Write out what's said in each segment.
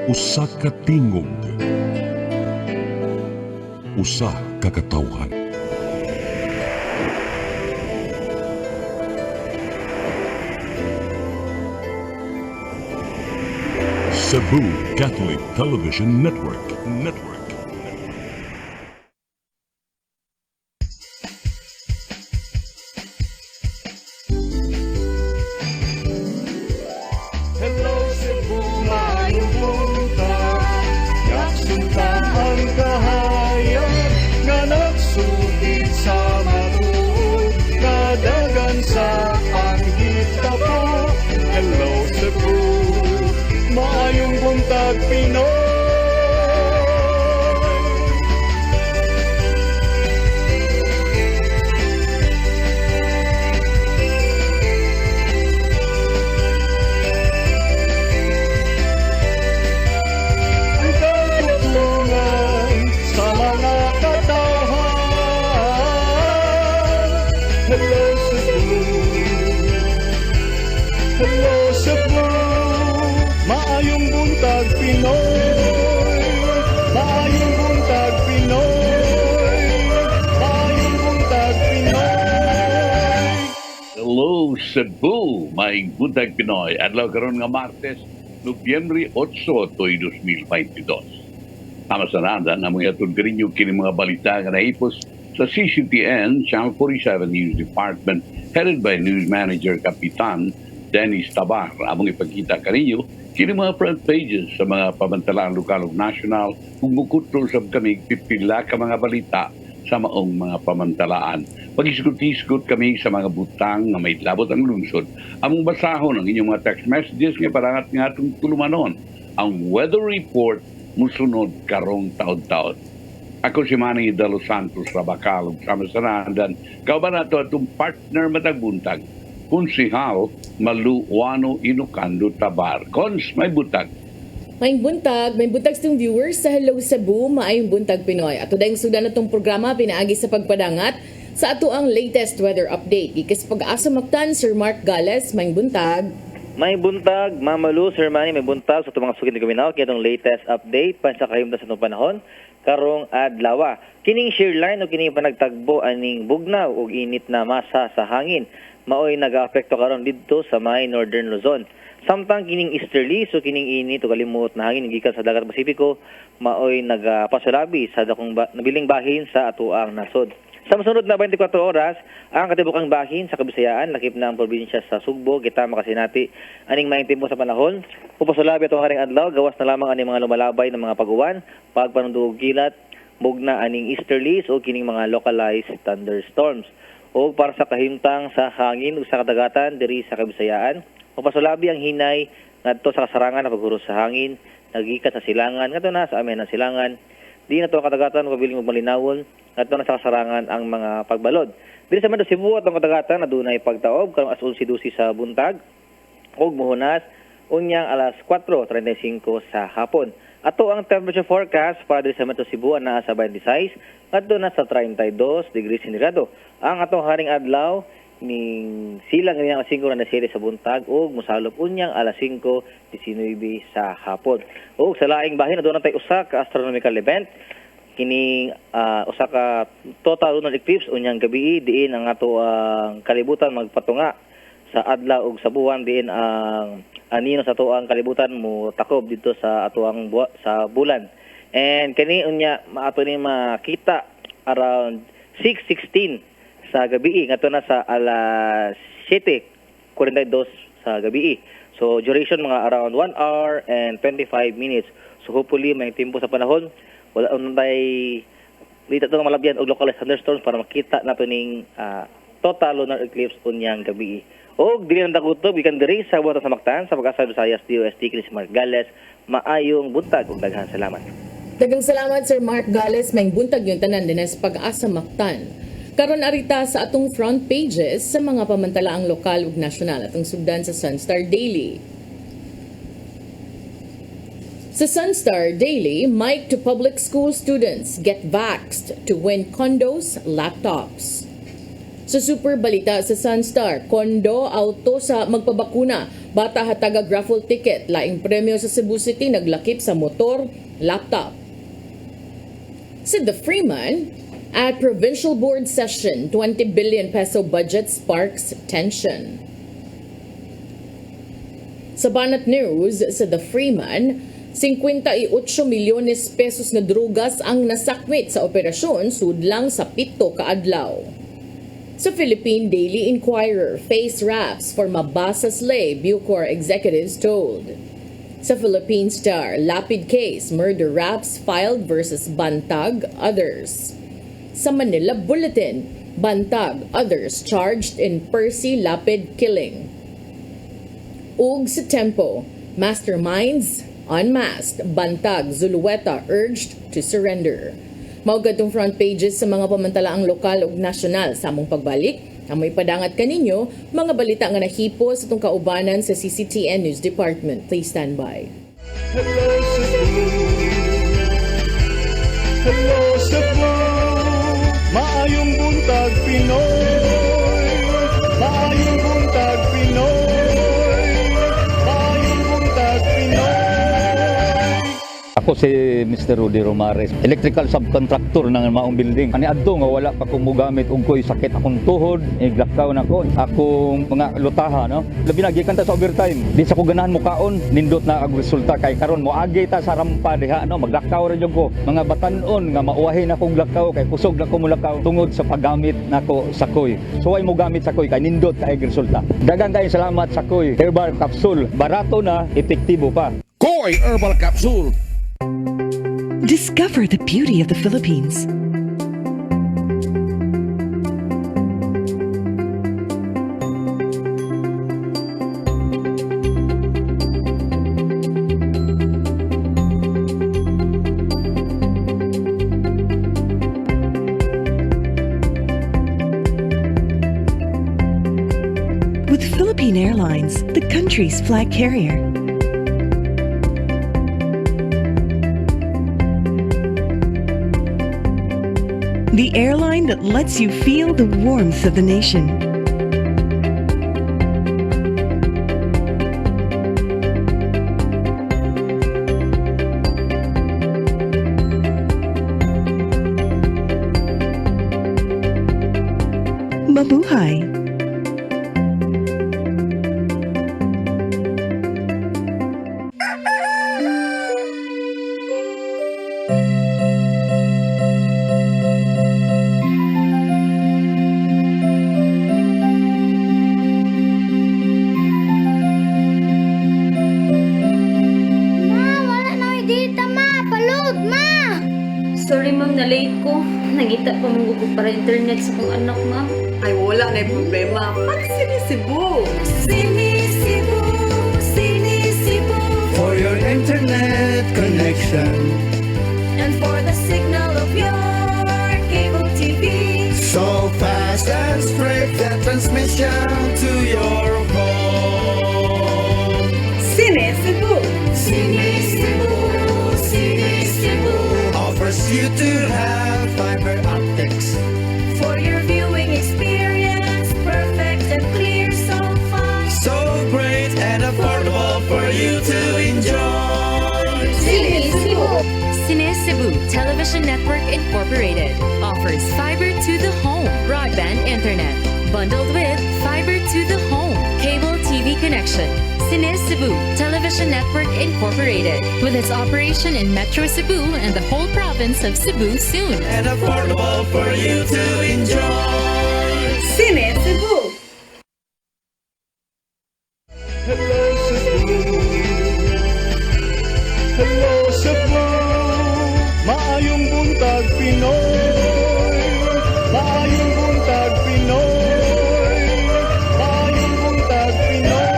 Usa ka tingog, usa ka katawhan. Cebu Catholic Television Network. Hello Cebu, maayong buntag. Yaksuntan ang kahayan nga nagsulid sa matuod, nadagan sa panghitabo. Hello Cebu, maayong buntag Pinoy. Ang katutulungan sa mga katawhan. Hello Cebu, hello Cebu, maayong buntag Pinoy, maayong buntag Pinoy, maayong buntag Pinoy. Hello Cebu, may Buntag Pinoy. Adlaw karon nga Martes, Nobyembre 8, 2022. Tama sa nanda na mga atod karinyo kini mga balita nga nahipos sa CCTN Channel 47 News Department headed by News Manager Kapitan Dennis Tabar. Among ipakita kaninyo kini mga front pages sa mga pamantalaan lokal ug nasyonal ug mukutlo sab kami pipila ka mga balita sa maong mga pamantalaan. Pag-isgot-isgot kami sa mga butang na may labot ang lungsod. Among basahon ang inyong mga text messages nga parangat nga itong tulumanon. Ang weather report musunod karong taon-taon. Ako si Manny de los Santos Rabakal ug sama sa nandan. Kauban nato atong partner matag buntag. Konsihal Maluwano Inocando Tabar. Cons, may butag. May buntag sa viewers sa Hello Cebu, maayong buntag Pinoy. Ato dayong sudan natong programa pinaagi sa pagpadangat sa ato ang latest weather update. Ikas pag-asa maktan Sir Mark Gales, may buntag. May buntag, Mamalu, Sir Manny, may buntag sa itong mga sugid na gaminaw. Kaya itong latest update, pansa kahimda sa itong panahon, karong adlawa. Kining shear line o kining panagtagbo aning bugnaw o init na masa sa hangin, maoy nag-aapekto karon didto sa may Northern Luzon. Samtang kining easterly, so kining init o kalimot na hangin gikan sa dagat Pasipiko, maoy nagpasalabi sa dakong nabiling bahin sa atuang nasod. Sa masunod na 24 oras, ang katibukang bahin sa Kabisayaan, lakip na ang probinsya sa Sugbo, kitama kasi nati aning maintimo sa panahon. Pupasalabi atong haring adlaw, gawas na lamang aning mga lumalabay ng mga pag-uwan, pagpanundog gilat, mugna aning easterlies o kining mga localized thunderstorms. O para sa kahimtang sa hangin o sa kadagatan diri sa Kabisayaan, pupasalabi ang hinay ngadto sa kasarangan na paghuros sa hangin, nagikat sa silangan, ngadto na sa amen ng silangan, di na to kadagatan mabiling magmalinawon, ngadto na sa kasarangan ang mga pagbalod. Diri sa Mando Cebu at ang kadagatan adunay pagtaob karong as 11:12 sa buntag ug muhunas unyang alas 4:35 sa hapon. Ato ang temperature forecast para diri sa Mando Cebu naa sa 26 ngadto na sa 32 degrees sentigado. Ang atong haring adlaw ning silang ngayong alas 5 na series sa buntag ug mosalop unyang alas 5:19 sa hapon. Ug sa laing bahin aduna tay usa ka astronomical event kining usa ka total lunar eclipse unyang gabi diin ang ato ang kalibutan magpatunga sa adlaw ug sa buwan diin ang anino sa ato ang kalibutan mo takob dito sa ato ang sa bulan. And kani unya maato ni makita around 6:16 sa gabi ngadto na sa alas 7:42 sa gabi. So duration mga around 1 hour and 25 minutes. So hopefully may tempo sa panahon wala unay dito to malabyan og localized thunderstorms para makita nato ning total lunar eclipse unyang gabi. Og dili na dakutob ikan diri sa buwan sa Mactan sa Pag-asa Visayas DOST kini si Mark Gales. Maayong buntag ug daghang salamat. Daghang salamat Sir Mark Gales, may buntag yung tanan dinas Pag-asa Mactan. Karon arita sa atong front pages sa mga pamantalaang lokal ug nasyonal atong sugdan sa Sunstar Daily. Sa Sunstar Daily, mic to public school students, get vaxxed to win condos, laptops. Sa super balita sa Sunstar, kondo, auto sa magpabakuna, bata hataga raffle ticket, laing premyo sa Cebu City naglakip sa motor, laptop. Sa The Freeman, at provincial board session, 20 billion peso budget sparks tension. Sa Banat News, sa The Freeman, 58 milyones pesos na drugas ang nasakwit sa operasyon sudlang sa 7 kaadlaw. Sa Philippine Daily Inquirer, face wraps for mabasa slay, Bucor executives told. Sa Philippine Star, lapid case, murder raps filed versus Buntag, others. Sa Manila Bulletin, Buntag, others charged in Percy Lapid killing. Ug sa Tempo, masterminds unmasked, Buntag, Zulueta urged to surrender. Maugad tong front pages sa mga pamantalaang lokal ug nasyonal sa among pagbalik. Amoy padangat kaninyo, mga balita nga nahipo sa itong kaubanan sa CCTN News Department. Please stand by. Hello Cebu, hello Cebu, maayong buntag Pinoy, maayong buntag Pinoy, maayong buntag Pinoy. Ako si Mr. Rudy Romares, electrical subcontractor ng maong building. Ani adto nga wala pa ko mogamit og ko'y sakit akong tuhod, iglakaw na ko. Akong mga lutaha, no. Labi na gikan ta sa overtime. Di sa ko ganahan mo kaon, nindot na ang resulta kay karon moagi ta sa rampa diha, no. Maglakaw ra jud ko. Mga batan-on nga mauwahin akong lakaw kay kusog na ko mulakaw tungod sa paggamit nako sa koy. So ay mo gamit sa koy kay nindot kay resulta. Daghang kay salamat sa koy. Herbal capsule, barato na, epektibo pa. Koy Herbal Capsule. Discover the beauty of the Philippines. With Philippine Airlines, the country's flag carrier. The airline that lets you feel the warmth of the nation. Mabuhay! Sorry ma'am, na-late ko. Nangita pa mong gusto para internet sa kong anak ma'am. Ay, wala na yung problema. Pati CEBU. CEBU, CEBU. For your internet connection, And for the signal of your cable TV. so fast and straight that transmission to your home. CEBU. CEBU, CEBU. Offers you to have fiber optics. For your viewing experience, perfect and clear, so fine. So great and affordable for you to enjoy. CEBU Television Network Incorporated offers fiber to the home broadband internet bundled with fiber to the home cable TV connection. CEBU Television Network Incorporated with its operation in Metro Cebu and the whole province of Cebu soon. And affordable for you to enjoy. CEBU. Hello Cebu, hello Cebu, maayong buntag Pinoy, maayong buntag Pinoy, maayong buntag Pinoy.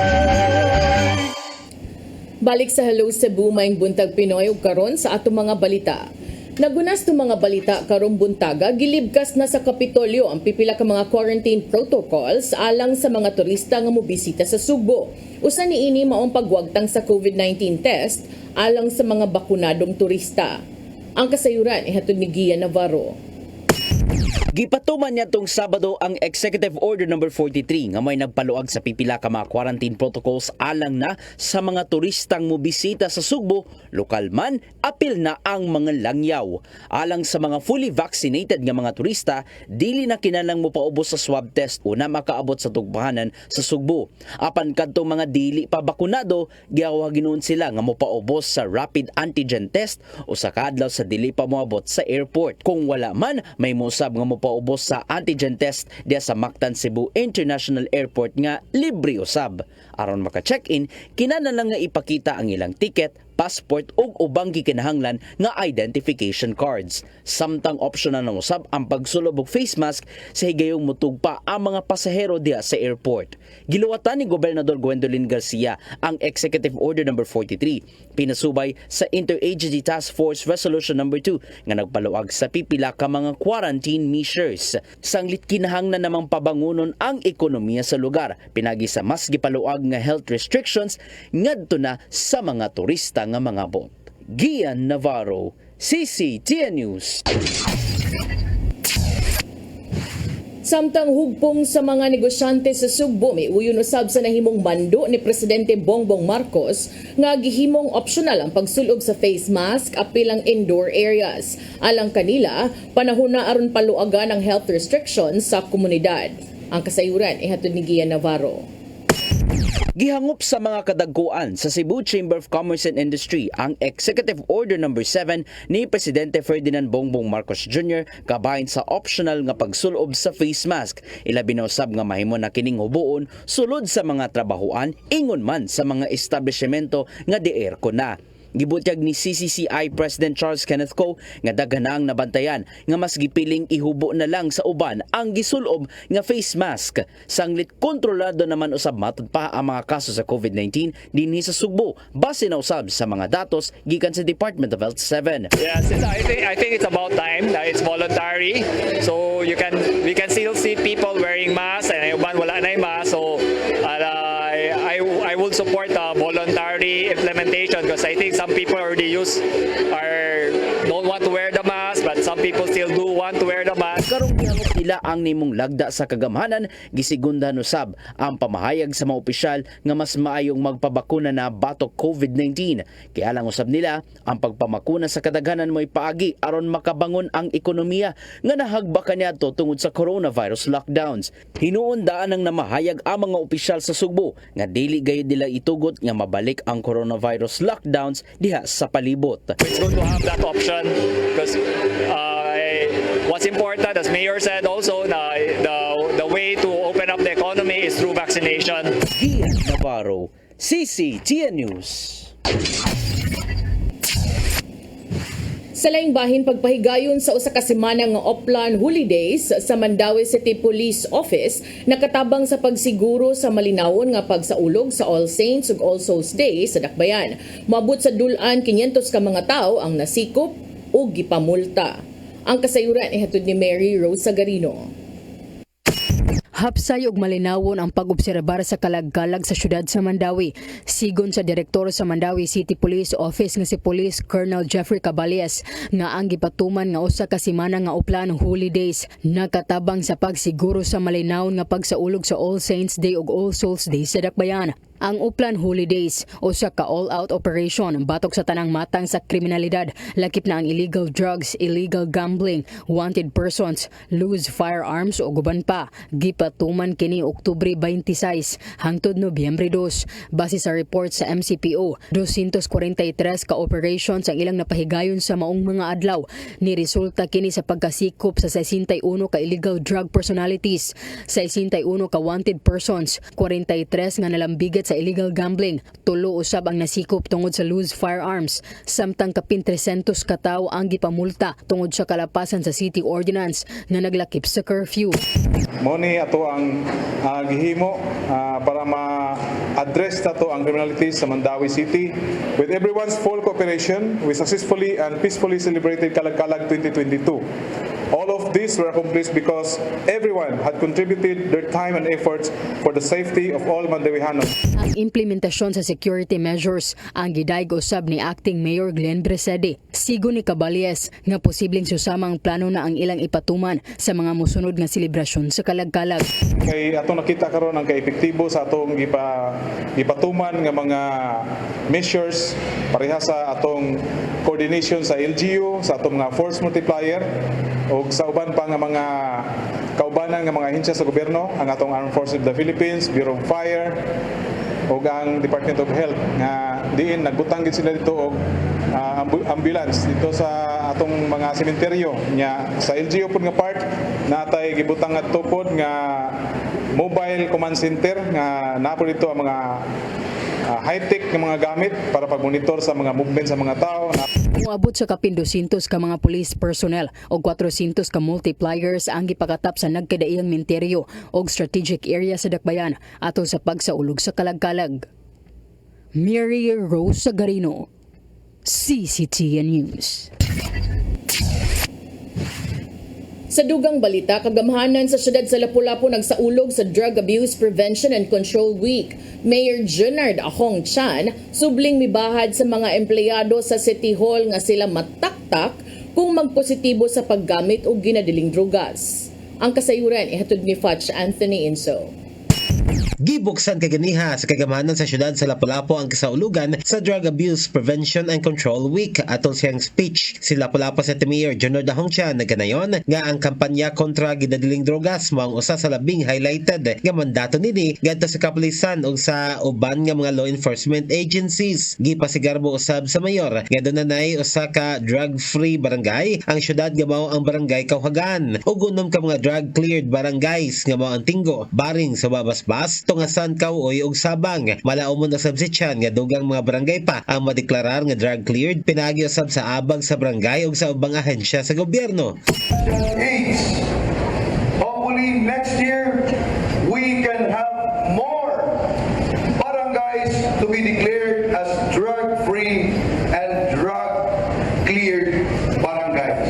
Balik sa Hello Cebu, Maayong Buntag Pinoy ug karon sa ato mga balita. Nagunas to mga balita karong buntaga, gilibkas na sa Kapitolyo ang pipila ka mga quarantine protocols alang sa mga turista nga mobisita sa Subo. Usa niini maong pagwagtang sa COVID-19 test alang sa mga bakunadong turista. Ang kasayuran ihatod ni Gia Navarro. Gipatuman niya tong Sabado ang Executive Order No. 43 nga may nagpaluag sa pipila ka mga quarantine protocols alang na sa mga turistang mobisita sa Sugbo, lokal man, apil na ang mga langyaw. Alang sa mga fully vaccinated nga mga turista, dili na kinahanglan mo paubos sa swab test una makaabot sa tugbahanan sa Sugbo. Apan kadtong mga dili pa bakunado, gihawa-ginuon sila nga mopaubos sa rapid antigen test o sa kadlaw sa dili pa moabot sa airport. Kung wala man, may musab nga mopaubos sa antigen test diya sa Mactan Cebu International Airport nga libre usab. Aron maka-check-in, kinahanglan nga ipakita ang ilang ticket, passport ug ubang gikinahanglan nga identification cards. Samtang optional na usab ang pagsulob og face mask sa higayong mutugpa ang mga pasahero diha sa airport. Giluwatan ni Gobernador Gwendolyn Garcia ang Executive Order No. 43 pinasubay sa Interagency Task Force Resolution No. 2 nga nagpaluag sa pipila ka mga quarantine measures. Sanglit kinahanglan namang pabangunon ang ekonomiya sa lugar pinagi sa mas gipaluag nga health restrictions ngadto na sa mga turista nga mga bot. Gian Navarro, CCTN News. Samtang hugpong sa mga negosyante sa Sugbo, may uyon usab sa nahimong mando ni Presidente Bongbong Marcos nga gihimong optional ang pagsulob sa face mask apilang indoor areas. Alang kanila, panahon na aron paluagan ang health restrictions sa komunidad. Ang kasayuran ihatod ni Gian Navarro. Gihangup sa mga kadagkuan sa Cebu Chamber of Commerce and Industry ang Executive Order No. 7 ni Presidente Ferdinand Bongbong Marcos Jr. kabahin sa optional nga pagsulob sa face mask. Ilabi na usab nga mahimo na kining hubuon sulod sa mga trabahuan ingon man sa mga establishmento nga di-aircon na. Gibutyag ni CCCI President Charles Kenneth Ko nga daghan na ang nabantayan nga mas gipiling ihubo na lang sa uban ang gisulob nga face mask. Sanglit kontrolado naman usab matud pa ang mga kaso sa COVID-19 dinhi sa Sugbo base na usab sa mga datos gikan sa Department of Health 7. Yes, I think it's about time that it's voluntary. So we can still see people wearing masks and uban wala na mask. So I would support voluntary implementation because I think some people already don't want to wear the mask, but some people still do want to wear the mask. Karong gihangot nila ang nimong lagda sa kagamhanan, gisigunda usab ang pamahayag sa mga opisyal nga mas maayong magpabakuna na batok COVID-19. Kaya lang usab nila ang pagpamakuna sa kadaghanan mo'y paagi aron makabangon ang ekonomiya nga nahagba kaniadto tungod sa coronavirus lockdowns. Hinuon daan ang namahayag ang mga opisyal sa Sugbo nga dili gayud nila itugot nga mabalik ang coronavirus lockdowns diha sa palibot. It's good to have that option because what's important, as Mayor said also, the way to open up the economy is through vaccination. Gian Navarro, CCTN News. Sa laing bahin pagpahigayon sa usa ka semana nga Oplan holidays sa Mandaue City Police Office nakatabang sa pagsiguro sa malinawon nga pagsaulog sa All Saints ug All Souls Day sa Dakbayan. Moabot sa dulan 500 ka mga tawo ang nasikop ug gipamulta. Ang kasayuran ihatod ni Mary Rose Sagarino. Hapsay ug malinawon ang pag-obserbar sa kalag-kalag sa syudad sa Mandaue. Sigon sa direktor sa Mandaue City Police Office nga si Police Colonel Jeffrey Cabales nga ang gipatuman nga usa ka semana nga uplan holidays nakatabang sa pagsiguro sa malinawon nga pagsaulog sa All Saints Day ug All Souls Day sa Dakbayan. Ang Uplan Holidays usa ka all-out operation batok sa tanang matang sa kriminalidad, lakip na ang illegal drugs, illegal gambling, wanted persons, loose firearms o guban pa. Gipatuman kini Oktubre 26 hangtod Nobyembre 2. Base sa report sa MCPO, 243 ka operations ang ilang napahigayon sa maong mga adlaw. Ni resulta kini sa pagkasikop sa 61 ka illegal drug personalities, 61 ka wanted persons, 43 nga nalambigat sa illegal gambling, 3 usab ang nasikop tungod sa loose firearms, samtang kapin 300 ka tawo ang gipamulta tungod sa kalapasan sa city ordinance nga naglakip sa curfew. Moni ato ang gihimo para ma-address nato ang criminality sa Mandaue City. With everyone's full cooperation, we successfully and peacefully celebrated Kalag-Kalag 2022. All of these were accomplished because everyone had contributed their time and efforts for the safety of all Mandawihanos. Ang implementasyon sa security measures ang gidayeg usab ni Acting Mayor Glenn Bresede. Sigo ni Cabales nga posibleng susamang plano na ang ilang ipatuman sa mga musunod nga selebrasyon sa kalag-kalag. Kay atong nakita karon ang kaepektibo sa atong ipatuman nga mga measures pareha sa atong coordination sa LGU, sa atong mga force multiplier o sa uban pa nga mga kaubanan nga mga ahensya sa gobyerno, ang atong Armed Forces of the Philippines, Bureau of Fire o ang Department of Health nga diin nagbutang gid sila dito og ambulance dito sa atong mga sementeryo nya sa LGU pud nga part natay gibutang at tupod nga mobile command center nga napo dito ang mga high-tech nga mga gamit para pag-monitor sa mga movement sa mga tao. Moabot sa kapin 200 ka mga police personnel o 400 ka multipliers ang gipakatap sa nagkadaiyang menteryo o strategic area sa Dakbayan atol sa pagsaulog sa kalag-kalag. Mary Rose Sagarino, CCTN News. Sa dugang balita, kagamhanan sa siyudad sa Lapu-Lapu nagsaulog sa Drug Abuse Prevention and Control Week. Mayor Junard Ahong Chan subling mibahad sa mga empleyado sa City Hall nga sila mataktak kung magpositibo sa paggamit o ginadiling drugas. Ang kasayuran ihatod ni Fatch Anthony Inso. Gibuksan kaganiha sa kagamanan sa syudad sa Lapu-Lapu ang kasaulugan sa Drug Abuse Prevention and Control Week. Atol siyang speech, si Lapu-Lapu City Mayor Junard Ahongcha nagkanayon nga ang kampanya kontra ginadiling drogas mao ang usa sa labing highlighted nga mandato nini ngadto sa kapulisan ug sa uban nga mga law enforcement agencies. Gipasigarbo usab sa mayor nga dunay usa ka drug-free barangay ang syudad nga mao ang barangay Kauhagan ug unom ka mga drug-cleared barangays nga mao ang Tinggo, Baring sa Babasbas, Tungasan, Kauoy ug Sabang. Malaumon usab si Chan nga dugang mga barangay pa ang madeklarar nga drug cleared pinagi usab sa abag sa barangay ug sa ubang ahensya sa gobyerno. Hopefully next year we can have more barangays to be declared as drug free and drug cleared barangays.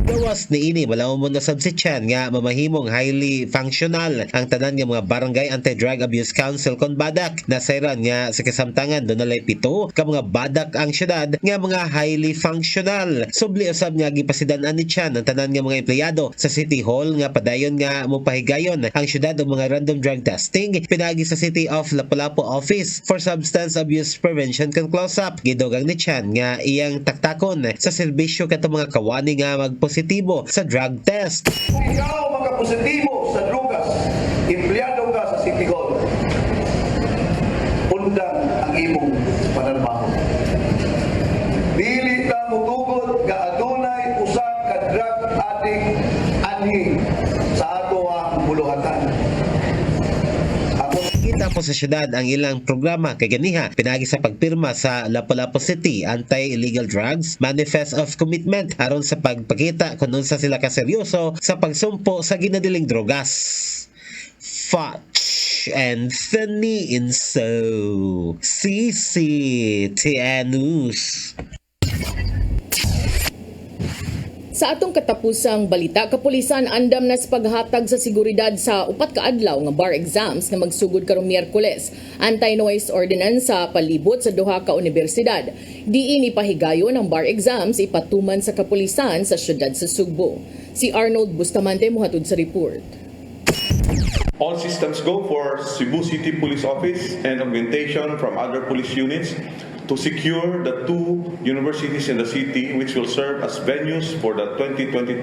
Gawas ni ini malaumon usab si Chan nga mamahimong highly functional ang tanan nga mga barangay Anti-Drug Abuse Council kon badak. Nasayran nga sa kasamtangan dunay 7 ka mga badak ang syudad nga mga highly functional. Subli usab nga gipasidan-an ni Chan ang tanan nga mga empleyado sa City Hall nga padayon nga mopahigayon ang syudad og mga random drug testing pinagi sa City of Lapu-Lapu Office for Substance Abuse Prevention kan close-up. Gidugang ni Chan nga iyang taktakon sa serbisyo kato mga kawani nga magpositibo sa drug test. Kung ikaw magkapositibo sa drugas, empleyado ka sa City Hall, undang ang imong panarbaho. Dili ka mutugod nga adunay usa ka drug addict anhi sa ato ang buluhatan. Kita po sa syudad ang ilang programa kay ganiha pinagi sa pagpirma sa Lapu-Lapu City Anti-Illegal Drugs Manifest of Commitment aron sa pagpakita kung unsa sila kaseryoso sa pagsumpo sa ginadiling drogas. Fatch Anthony Inso, CCTN News. Sa atong katapusang balita, kapulisan andam na sa paghatag sa seguridad sa 4 ka adlaw nga bar exams nga magsugod karong Miyerkules. Anti-noise ordinance sa palibot sa 2 ka universidad. Diin ipahigayon ang bar exams ipatuman sa kapulisan sa syudad sa Sugbo. Si Arnold Bustamante mohatod sa report. All systems go for Cebu City Police Office and augmentation from other police units to secure the 2 universities in the city which will serve as venues for the 2022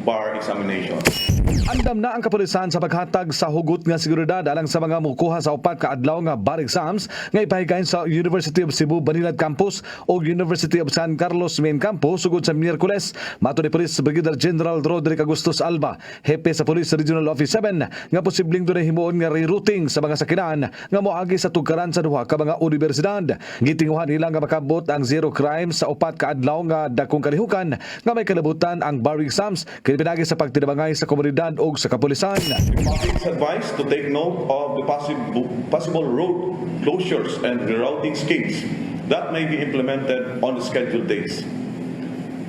bar examination. Andam na ang kapulisan sa paghatag sa hugot nga seguridad alang sa mga mukuha sa 4 ka adlaw nga bar exams nga ipahigayon sa University of Cebu Banilad Campus o University of San Carlos Main Campus sugod sa Miyerkules. Mato ni Police Brigadier General Roderick Agustos Alba, hepe sa Police Regional Office 7, nga posibleng dunay himuon nga rerouting sa mga sakinan nga moagi sa tugkaran sa 2 ka mga universidad. Gitinguhan nila nga makabot ang zero crime sa 4 ka adlaw nga dakong kalihukan nga may kalabutan ang bar exams kay pinagi sa pagtinabangay sa komunidad o sa kapulisan. Public advice to take note of the possible road closures and rerouting schemes that may be implemented on the scheduled days.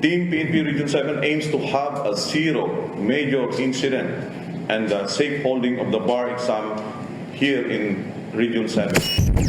Team PNP Region 7 aims to have a zero major incident and safe holding of the bar exam here in Region 7.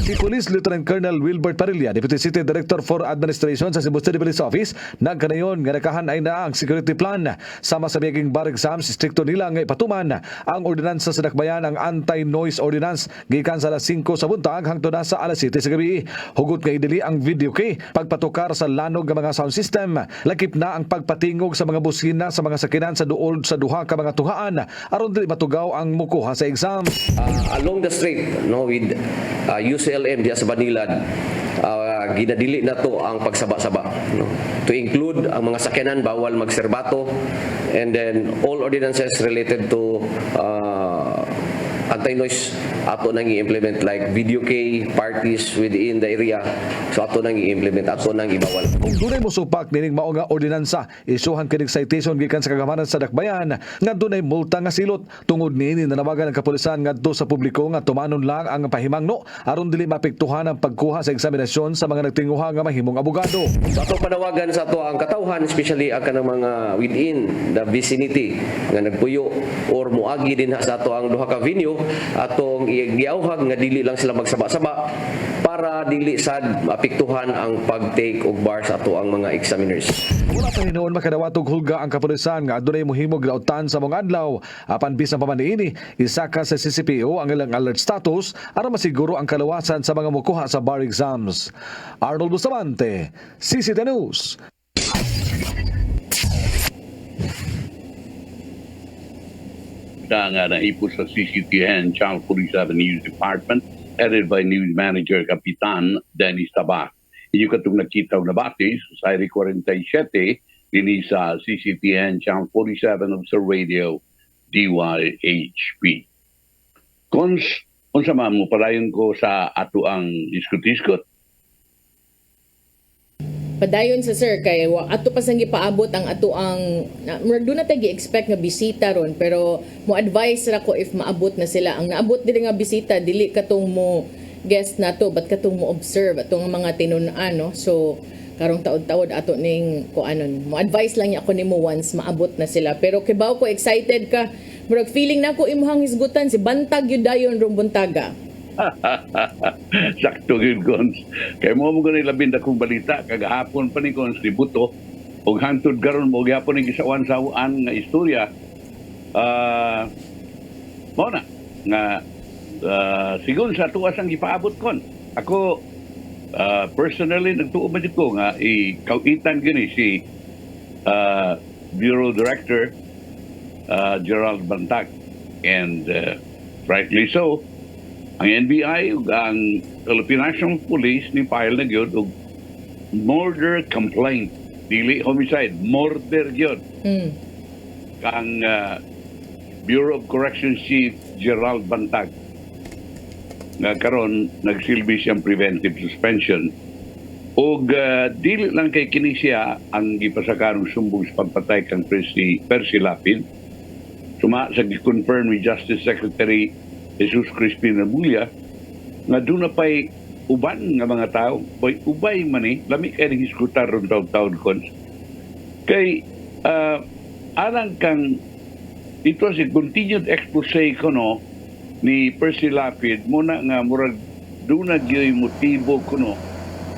Si Police Lieutenant Colonel Wilbert Parilla, Deputy City Director for Administration sa Cebu City Police Office, nagkanayon nga nakahan ay na ang security plan. Sama sa miyaging bar exams, stricto nila nga ipatuman ang ordinansa sa dakbayan, ang anti-noise ordinance, gikan sa alas 5 sa buntag hangtod na sa alas 7 sa gabi. Hugot nga idili ang video key, pagpatukar sa lanog nga mga sound system, lakip na ang pagpatingog sa mga busina sa mga sakinan sa duol sa duha ka mga tuhaan aron dili matugaw ang mukuha sa exam. Along the street, no, with UCLM diya sa Banilad, ginadili na to ang pagsaba-saba, no? To include ang mga sakyanan bawal magserbato, and then all ordinances related to anti-noise ato nang i-implement, like video key, parties within the area, so ato nang i-implement, ato nang ibawal. Kung dunay mosupak nining mao nga ordinansa, isuhan kining citation gikan sa kagamanan sa dakbayan nga dunay multa nga silot. Tungod niini nanawagan ang kapulisan ngadto sa publiko nga tumanon lang ang pahimangno aron dili mapektuhan ang pagkuha sa eksaminasyon sa mga nagtinguha nga mahimong abogado. So ato panawagan sa ato ang katawhan, especially ang kanang mga within the vicinity nga nagpuyo or muagi din sa ato ang duha ka venue, atong giawhag nga dili lang sila magsaba-saba para dili sad mapiktuhan ang pag-take og bar sa ato ang mga examiners. Wala pa hinuon makadawat og hulga ang kapulisan nga adunay mohimog lautan sa mga adlaw. Apan bisan pa man niini, isaka sa CCPO ang ilang alert status aron masiguro ang kalawasan sa mga mokuha sa bar exams. Arnold Bustamante, CCTV News. Nga naipos sa CCTN Channel 47 News Department, headed by News Manager Kapitan Dennis Tabar. Inyo katong nakita na batis sa 47 din sa CCTN Channel 47 of sa radio DYHP. Kung sama mo, palayon ko sa ato ang diskut-diskut. Padayon sa sir kay ato pa sang gipaabot ang ato ang doon na tayo gi-expect nga bisita ron, pero mo advise ra ko if maabot na sila ang naabot dili nga bisita, dili katong mo guest nato but katong mo observe atong mga tinun-an, no? So karong taod-taod ato ning ko anon mo advise lang niya ako nimo once maabot na sila, pero kibaw ko excited ka, murag feeling nako imuhang hisgutan si Buntag yun dayon rong Buntaga. Sakto yun, Cons. Kaya mo ganun labing dakong balita, kagahapon pa ni Cons Libuto, o hantod garon mo, gahapon ni gisawan-sawaan nga istorya, mo na, nga sigon sa tuwas ang ipaabot kon. Ako, personally, nagtuo ba dito nga, ikauitan gini si Bureau Director Gerald Buntag, and rightly so, ang NBI ug ang Philippine National Police ni file na gyud og murder complaint, dili homicide, murder gyud. Kang Bureau of Corrections Chief Gerald Buntag nga karon nagsilbi siyang preventive suspension og dili lang kay kini siya ang gipasakarong sumbong sa pagpatay kang Percy Lapid. Suma sa gi-confirm ni Justice Secretary Jesus Crispin Remulla nga doon na pa'y uban nga mga tao, ubay man lami kaya nang iskutar ron taon-taon Cons. Kay alang kang ito si continued expose ko no ni Percy Lapid muna nga murag doon na gyoy motibo ko no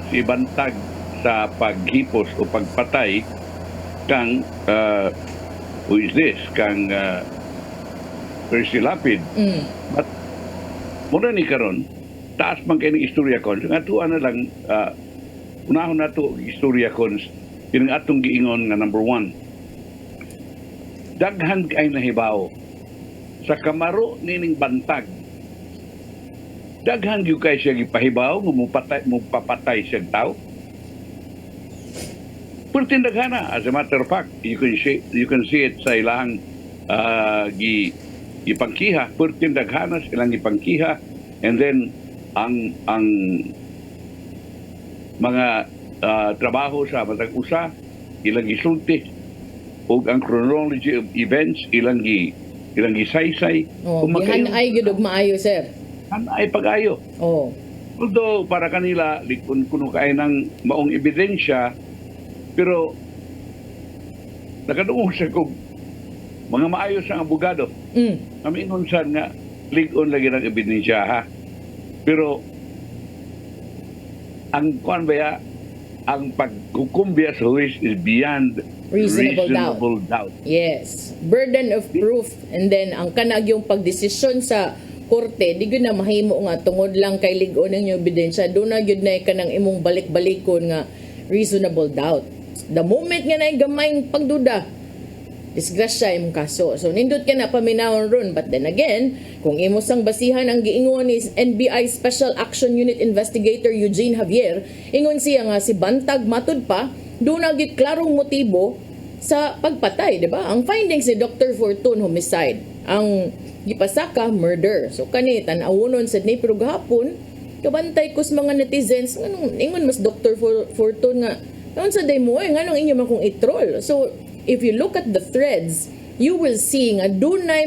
si Buntag sa paghipos o pagpatay kang who is this? Kang Percy Lapid. But muna ni karon taas man kay ning istorya kon nga tuwa na lang unahon nato istorya kon kining atong giingon nga number 1, daghan kay nahibaw sa kamaro nining Buntag, daghan gyud kay siya gipahibaw mo papatay siya tao. Pertindaghana, as a matter of fact, you can see it sa ilang ipangkiha, pertindaghana silang ipangkiha, and then ang mga trabaho sa matag usa ilang gisulti ug ang chronology of events ilang gisaysay. Gihanay gyud og maayo sir. Hanay pag-ayo. Although para kanila likon kuno kay nang maong ebidensya, pero nakaduong siya kung mga maayos ang abogado. Kami inunsan nga, ligon lagi ng ebidensya, ha? Pero, ang kuan ba ang paghukom biya sa huwis is beyond Reasonable doubt. Yes. Burden of proof. And then, ang kanag yung pagdesisyon sa korte, di gyud na mahimo nga tungod lang kay ligon ng ebidensya. Doon na gyud na kanang imong balik-balikon nga reasonable doubt. The moment nga na gamayng pagduda, disgrasya imong kaso. So, nindot ka na paminawon ron. But then again, kung imo sang basihan ang giingon ni NBI Special Action Unit Investigator Eugene Javier, ingon siya nga si Buntag matud pa, doon na klarong motibo sa pagpatay, di ba? Ang findings ni Dr. Fortune, homicide. Ang gipasaka, murder. So, kani, tanawunon sa ni pero gahapon, kabantay ko sa mga netizens, ingon mas Dr. Fortune nga, noon sa day mo, nganong inyo man kong itrol. So, if you look at the threads, you will see nga dunay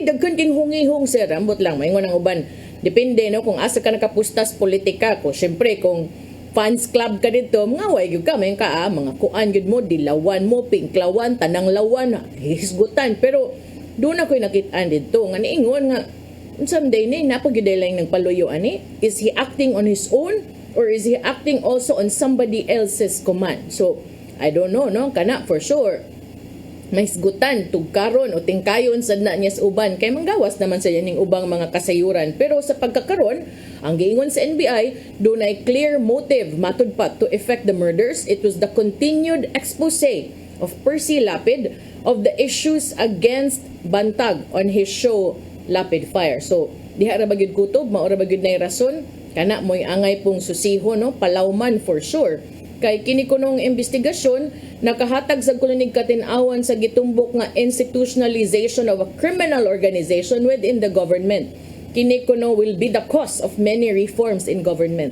daghan king hungihong sir. Ambot lang, maingon ang uban. Depende no kung asa ka nakapustas politika ko. Syempre kung fans club ka dito, mga way gyud ka may ka mga kuan gyud mo, dilawan mo, pinklawan, tanang lawan, hisgutan. Pero doon ako'y nakitaan dito nga niingon nga someday ni napagyuday lang ng paluyo ani. Is he acting on his own or is he acting also on somebody else's command? So I don't know, no? Kana, for sure. May sgutan, tugkaron o tingkayon sad na niya sa uban. Kay manggawas naman sa ning ubang mga kasayuran. Pero sa pagkakaron, ang giingon sa NBI, doon ay clear motive matud pa to effect the murders. It was the continued expose of Percy Lapid of the issues against Buntag on his show Lapid Fire. So, diha ra ba gyud kutob, mao ra ba gyud nay rason? Kana mo'y angay pong susiho, no? Palawman for sure. Kay kini kunong investigasyon nakahatag sa kulunig katinawan sa gitumbok nga institutionalization of a criminal organization within the government. Kini kuno will be the cause of many reforms in government.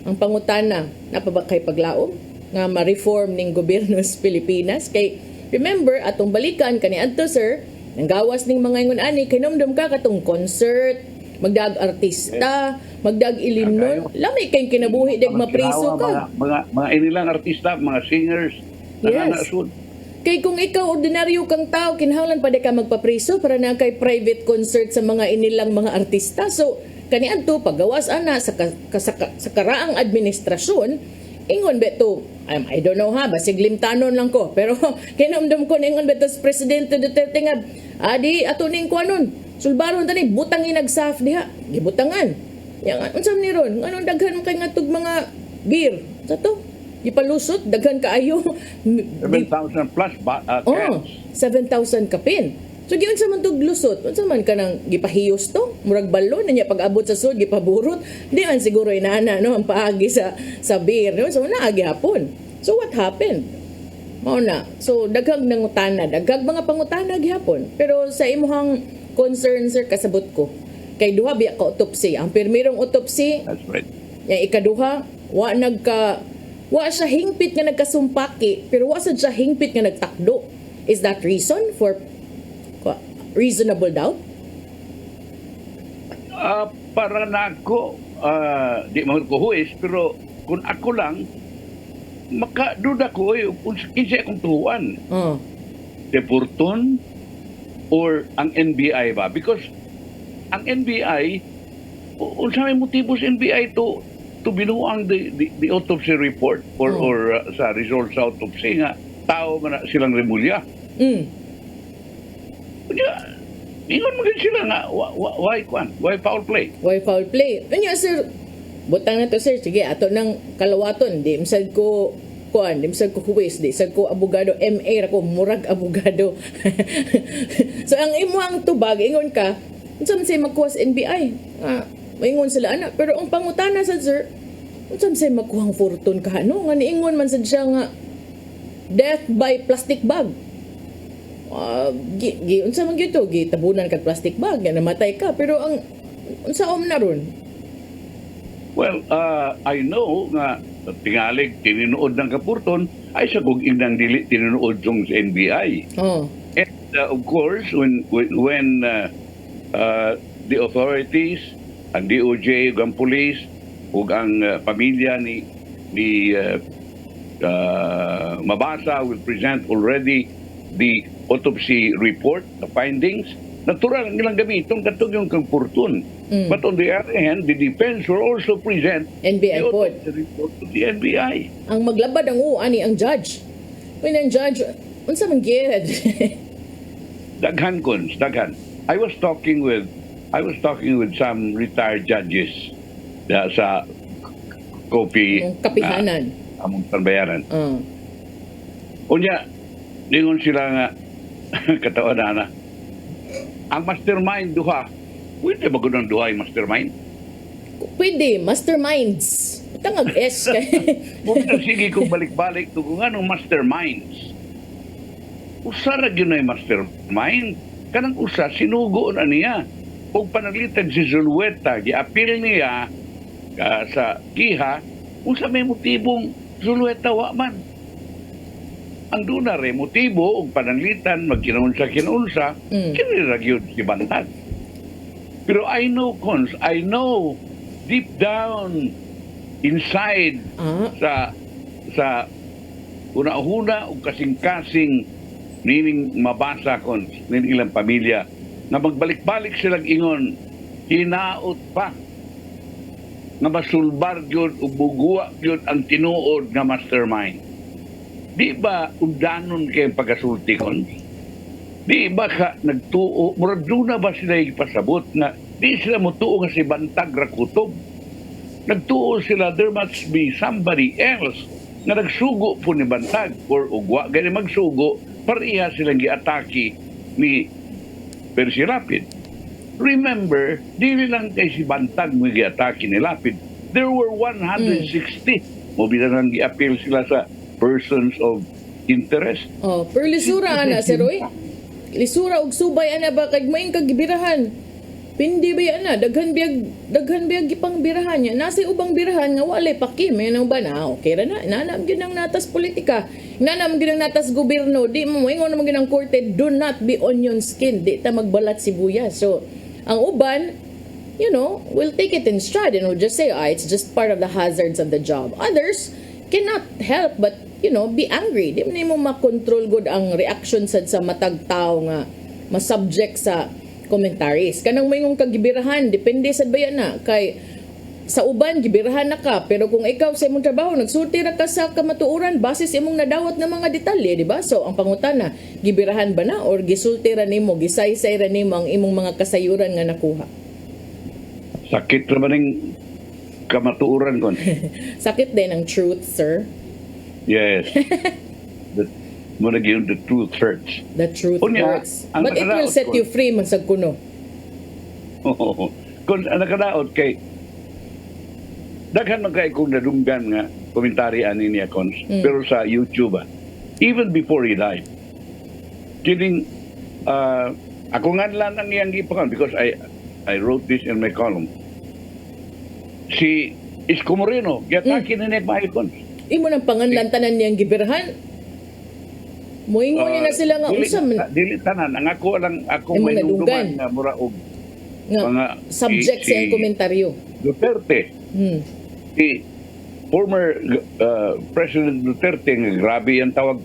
Ang pangutana, napaba kay paglaom nga ma-reform ning gobyerno sa Pilipinas? Kay remember atong balikan kaniadto sir, nang gawas ning mga ingon ani kay nomdom ka katong concert, magdag artista, magdag ilimnon, lamay kay kinabuhi deg mapriso ka. Mga inilang artista, mga singers, yes. Kay kung ikaw ordinaryo kang tao, kinahanglan pa ka magpapriso para na kay private concert sa mga inilang mga artista. So, kaniadto paggawas ana sa karaang administrasyon, ingon beto, I don't know ha, basig limtanon lang ko, pero kinamdam ko ningon beto sa Presidente Duterte nga, adi ato ning kuanon, sulbaron tani butang inagsaf diha, gibutangan. Yang unsam ni ron, anong daghan kay nga tug mga beer. Sa to, ipalusot daghan kaayo 7,000 plus cans. 7,000 kapin. So giunsa man tug lusot, unsa man kanang gipahiyos to, murag balon niya pag-abot sa sud gipaburot. Di man siguro inana no ang paagi sa beer no. So naagi hapon. So what happened? Mao na. So daghang nangutana, daghang mga pangutana gihapon. Pero sa imuhang concern sir kasabot ko kay duha biya ka autopsy. Ang pirmirong autopsy, that's right. Yang ikaduha, wa siya hingpit nga nagkasumpaki, pero wa sad siya hingpit nga nagtakdo. Is that reason for reasonable doubt? Para na ako, di man ko huwis, pero kung ako lang, makaduda ko, kinsa akong tuwan. Deporton or ang NBI ba? Because ang NBI, unsa may motibo sa NBI to binuang the autopsy report or sa result sa autopsy nga tao man silang remulya. Ingon mo sila nga why foul play? Why foul play? Kanya sir, butang na to sir, sige ato nang kalawaton, di misad ko di misad ko huwis, di misad ko abogado, MA ra ko murag abogado. So ang imuang tubag ingon ka, unsa man say makuha sa NBI? Maingon sila ana, pero ang pangutana sa sir, unsa man say makuhang fortune ka no? Nga niingon man sad siya nga death by plastic bag. Unsa man gyud to, gitabunan kag plastic bag, nga namatay ka, pero ang unsaon na ron? Well, I know nga tingalig tinuod ng kapurton ay sa guging nang dili tinuod jung sa NBI. And of course when the authorities, ang DOJ, ang police, ug ang pamilya ni mabasa, will present already the autopsy report, the findings. Natural ang ilang gamiton katong yung kagpurtun. But on the other hand, the defense will also present NBI the po. autopsy report to the NBI. Ang maglabad ang ani ang judge. When ang judge, unsa man gyud? Daghan kons, daghan. I was talking with some retired judges sa Kopi Kapihanan. Among Tanbayaran. Unya, dingon sila nga katawanan na ang mastermind duha. Pwede ba ganun duha yung mastermind? Pwede, masterminds. Tangag S kay. Sige kung balik-balik to kung anong masterminds. Usa ra gyud na mastermind. Kanang usa sinugo na niya. Ug panaglitan si Zulueta, giapil niya sa kiha unsa may motibong Zulueta wa man. Ang duna re motibo ug pananglitan magkinunsa kini ra gyud si Buntag. Pero I know deep down inside sa una-una ug kasing-kasing nining mabasa kon nin ilang pamilya na magbalik-balik silang ingon hinaot pa nga masulbar gyud ug bugwa gyud ang tinuod nga mastermind. Di ba undanon kay pagasulti kon? Di ba ka nagtuo murag na ba sila ipasabot nga di sila motuo nga si Buntag ra kutob? Nagtuo sila there must be somebody else nga nagsugo po ni Buntag or ugwa gani magsugo pareha silang giatake ni Percy Lapid. Remember, dili lang kay si Buntag mo giatake ni Lapid. There were 160. Mo bilang gi-appeal sila sa persons of interest. Pero lisura ana si Roy. Lisura og subay ana ba kag maing kagibirahan. Pindi ba ana daghan biyag gipang birahan niya. Nasa ubang birahan nga walay pakim nang ba na okay ra na. Nanam gyud ang natas politika. Nanam gyud ang natas gobyerno. Di mo ingon naman gyud ang korte, do not be onion skin. Di ta magbalat sibuyas. So ang uban, will take it in stride and will just say, it's just part of the hazards of the job. Others cannot help but, be angry. Di mo makontrol good ang reaction sa matag tao nga masubject sa commentaries. Kanang mayong kagibirahan, depende sa bayan na. Kay sa uban, gibirahan na ka. Pero kung ikaw sa imong trabaho, nagsulti ra ka sa kamatuoran, basis imong nadawat na mga detalye, di ba? So, ang pangutana, gibirahan ba na? Or gisulti ra nimo, gisaysay ra nimo ang imong mga kasayuran nga nakuha? Sakit ra man ning kamatuoran kon. Sakit din ang truth, sir. Yes. Muna gyud the truth hurts. The truth hurts. But it will set you free man sa kuno. Kung nakadaot kay daghan man kay kung nadunggan nga komentary ani niya kon pero sa YouTube even before he died. Kidding ako nga lang ang iyang gipakan because I wrote this in my column. Si Isko Moreno, giatake na niya maikon. Imo nang panganlantanan niyang gibirahan. Moingon niya na sila nga usam. Dili tanan, ang ako may nunduman nga mura og mga subject sa komentaryo. Duterte. Si former President Duterte nga grabe ang tawag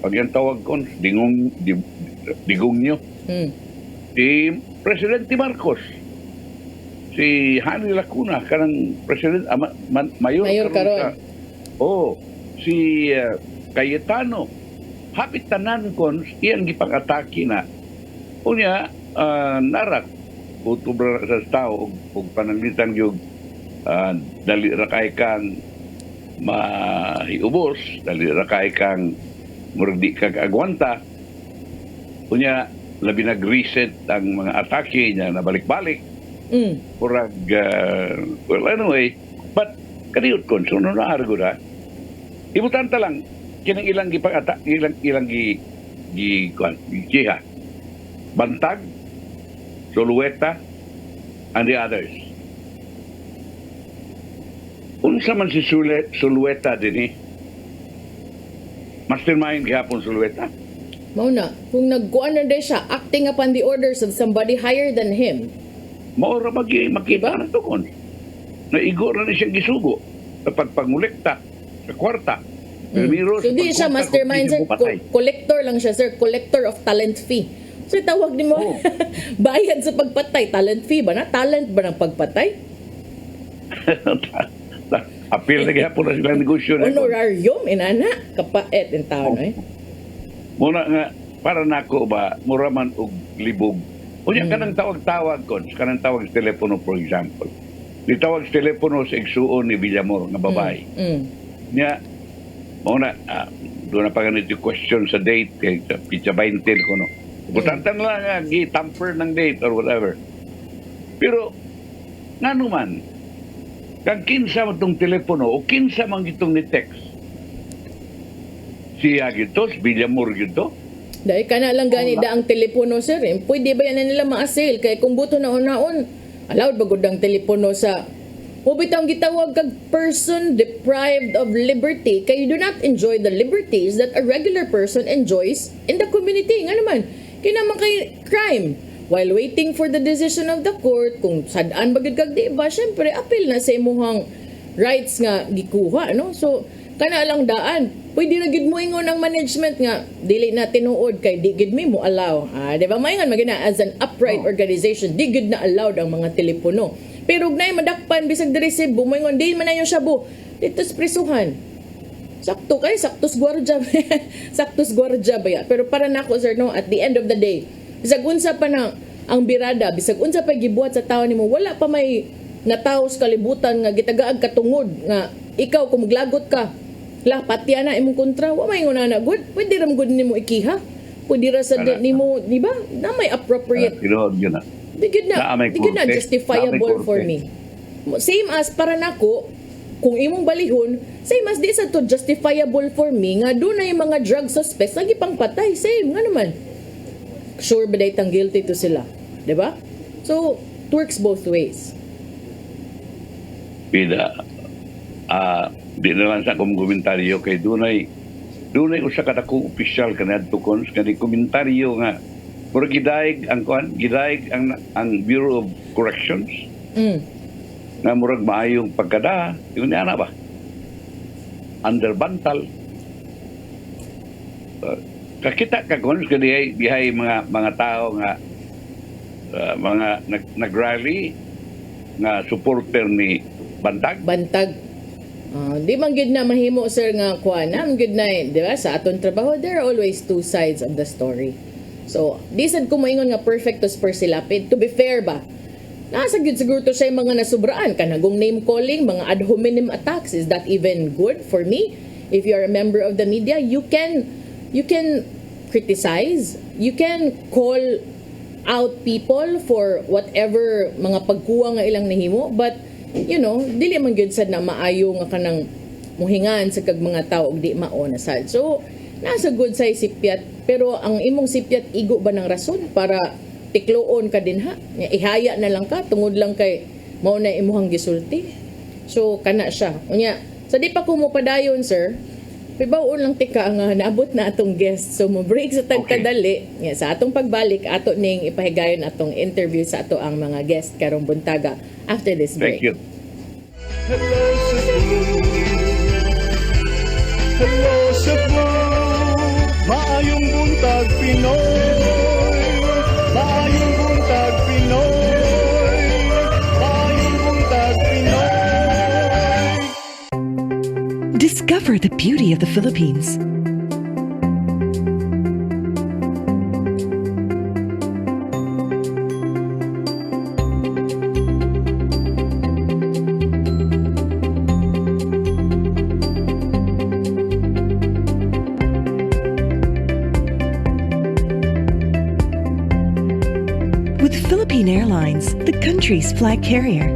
pag yung tawag kon digong nyo. Si Presidente Marcos. Si Hani Lacuna kanang President Mayor karon. Si Cayetano hapit tanan kon iyang gipag-atake na. Unya narak utubra sa tao ug pananglitan gyud dali ra kay kang mahiubos, dali ra kay kang murag di kag agwanta. Unya labi nag-reset ang mga atake niya na balik-balik. Murag well anyway, but kaniyot kon so na argo da. Ibutan ta lang kinang ilang gipag-ata ilang giha. Buntag, Zulueta, and the others. Unsa man si Zulueta din mastermind gihapon Zulueta. Mao na, kung nagkuan na siya acting upon the orders of somebody higher than him. Mao ra makita na to kon. Naigo ra ni siya gisugo sa pagpangulekta sa kwarta Primero, So di siya mastermind, sir. Collector lang siya, sir. Collector of talent fee. So tawag ni mo, bayad sa pagpatay. Talent fee ba na? Talent ba ng pagpatay? Apil na po na silang negosyo. Honorarium, inana. Kapait in taon, eh. Muna nga, para nako ba, mura man og libog. Unya kanang tawag-tawag kon, kanang tawag sa telepono, for example. Di tawag sa telepono sa igsuon ni Villamor nga babae. Nya, muna, doon na pa ganito question sa date, kay Pizza 20 ko, no. Butantang lang nga, tamper ng date or whatever. Pero, nga naman, kang kinsa man itong telepono o kinsa man itong ni text, siya gito, si Villamor gito. Dahil ka na lang gani da ang telepono, sir. Pwede ba yan na nila ma-assail? Kaya kung buto na unaon, allowed ba gud ang telepono sa bitang gitawag kag person deprived of liberty kay you do not enjoy the liberties that a regular person enjoys in the community. Nga naman, kinaman kay crime. While waiting for the decision of the court, kung sadaan bagid kag di ba, syempre, appeal na sa imuhang rights nga gikuha, no? So, kana lang daan. Pwede na gid mo ingon ang management nga dili na tinuod kay di gid mi mo allow. Di ba mayngan magina as an upright organization, di gid na allowed ang mga telepono. Pero ug nay madakpan bisag diri Cebu, moingon di man na yung shabu. Dito sa prisuhan. Sakto kay saktos gwardiya. Saktos gwardiya ba ya? Pero para nako sir, no, at the end of the day, bisag unsa pa na ang birada, bisag unsa pa gibuhat sa tawo nimo, wala pa may nataos kalibutan nga gitagaag katungod nga ikaw kung maglagot ka patya na imong kontra, wa may nguna na good. Pwede ram good nimo ikiha. Pwede ra sa nimo, di ba? Na may appropriate. Tinuod yun na. Di good na justifiable for me. Same as para nako, kung imong balihon, same as di sa to justifiable for me nga doon na yung mga drug suspects lagi pang patay. Same nga naman. Sure ba dahil guilty to sila? Di ba? So, it works both ways. Pida, di na lang sa akong komentaryo kay dunay usa ka dakong opisyal kanadto kon kani komentaryo nga pero gidaig ang Bureau of Corrections nga murag maayong pagkada yun ana ba under bantal kakita ka kon kani dihay mga tao nga mga nag-rally nga supporter ni Buntag. Di man gid na mahimo sir nga kuan na gid na, di ba, sa aton trabaho there are always two sides of the story. So di sad ko moingon nga perfectus per silapid. To be fair ba, nasa gid siguro to siya mga nasubraan kanagong name calling, mga ad hominem attacks. Is that even good for me? If you are a member of the media, you can criticize, you can call out people for whatever mga pagkuha nga ilang nahimo, but you know, dili man gyud sad na maayo nga kanang muhingan sa kag mga tawo og di mao na sad. So, nasa good side sipyat, pero ang imong sipyat igo ba ng rason para tikloon ka din ha? Ihaya na lang ka tungod lang kay mao na imuhang gisulti. So, kana siya. Unya, sa di pa ko mo padayon, sir, pibaon lang tika nga naabot na atong guest. So, mo break sa tagkadali. Okay. Sa atong pagbalik, ato ning ipahigayon atong interview sa ato ang mga guest karong buntaga after this break. Thank you. Hello, Cebu. Hello, Cebu. Maayong buntag Pinoy. Maayong buntag Pinoy. Maayong buntag Pinoy. Discover the beauty of the Philippines. With Philippine Airlines, the country's flag carrier.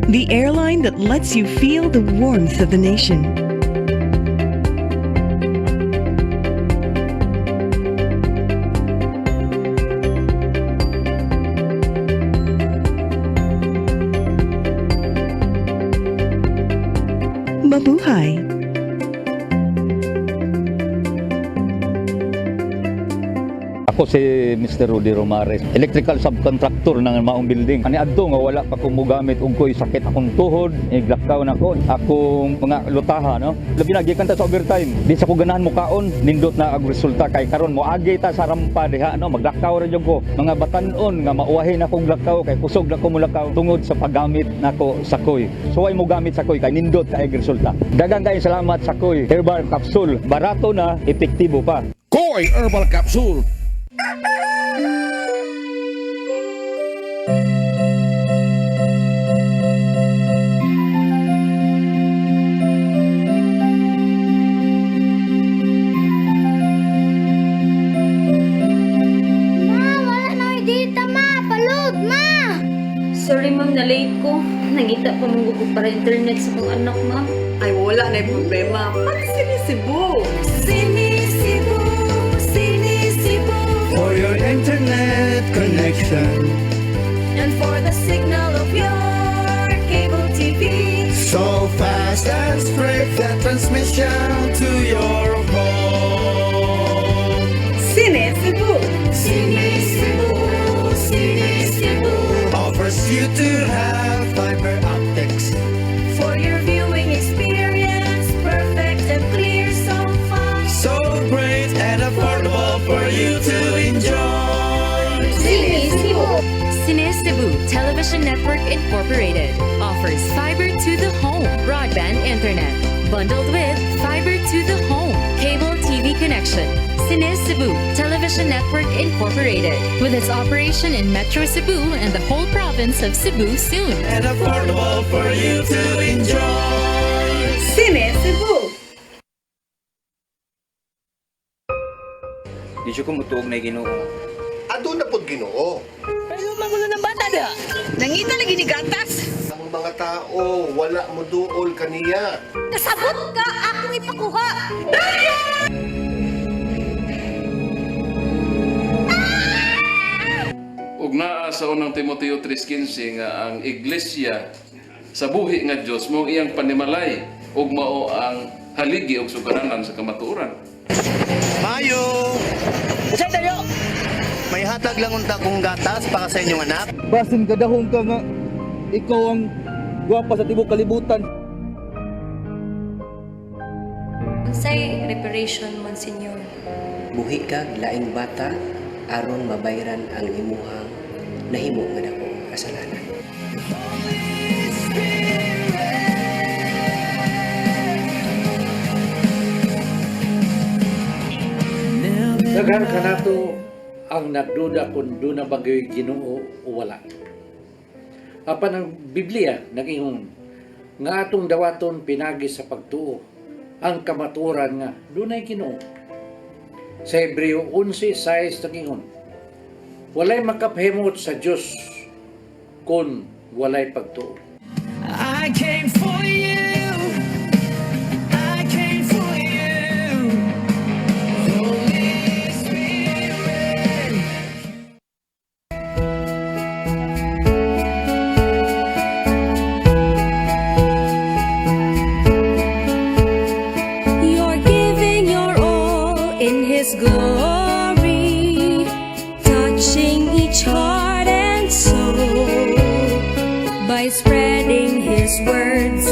The airline that lets you feel the warmth of the nation. Mabuhay! Ako si Mr. Rudy Romares, electrical subcontractor ng Maayong building. Ani adto nga wala pa ko mogamit og ko'y sakit akong tuhod, iglakaw na ko, akong mga lutaha, no. Labi na gikan ta sa overtime. Di sa ko ganahan mo kaon, nindot na ang resulta kay karon mo agi ta sa rampa diha, no. Maglakaw ra jud ko. Mga batan-on nga mauwahin akong lakaw kay kusog na ko mulakaw tungod sa paggamit nako sa koy. So ay mo gamit sa koy kay nindot kay resulta. Daghang kay salamat sa koy herbal capsule. Barato na, epektibo pa. Koy Herbal Capsule. Sorry ma'am, na late ko. Nangita pa mong gusto para internet sa kong anak ma'am. Ay, wala na yung problema. Pag sinisibo. Sinisibo, sinisibo. For your internet connection. And for the signal of your cable TV. So fast and straight that transmission to your home. Sinisibo. Sinisibo, sinisibo. Offers you to have fiber optics. For your viewing experience, perfect and clear, so fine. So great and affordable for you to enjoy. Sinisibo. CEBU Television Network Incorporated offers fiber to the home broadband internet bundled with fiber to the home cable TV connection. CEBU Television Network Incorporated with its operation in Metro Cebu and the whole province of Cebu soon. And affordable for you to enjoy. Sinisibo. Di siya kumutuog na Ginoo. Ado na pod Ginoo. Pero magulo ng bata da. Nangita lagi ni gatas. Ang mga tao wala mo duol kaniya. Kasabot ka akong ipakuha. Ug naa sa unang Timoteo 3:15 nga ang iglesia sa buhi nga Dios mo iyang panimalay ug mao ang haligi ug sugaranan sa kamatuoran. Maayong! Usap tayo! May hatag lang unta kong gatas para sa inyong anak. Basin kadahong ka nga ikaw ang gwapa sa tibok kalibutan. Unsay reparation, Monsignor? Buhi kag laing bata aron mabayran ang imuhang nahimo nga dako kasalanan. Daghan ka nato ang nagduda kung doon na bagay Ginoo o wala. Apan ang Biblia nag-ingon nga atong dawaton pinagi sa pagtuo ang kamaturan nga doon ay Ginoo. Sa Hebreo 11:6 nag-ingon walay makapahimot sa Dios kung walay pagtuo. I came for you. I came for you. Holy Spirit. You're giving your all in His glory, touching each heart and soul by spreading His words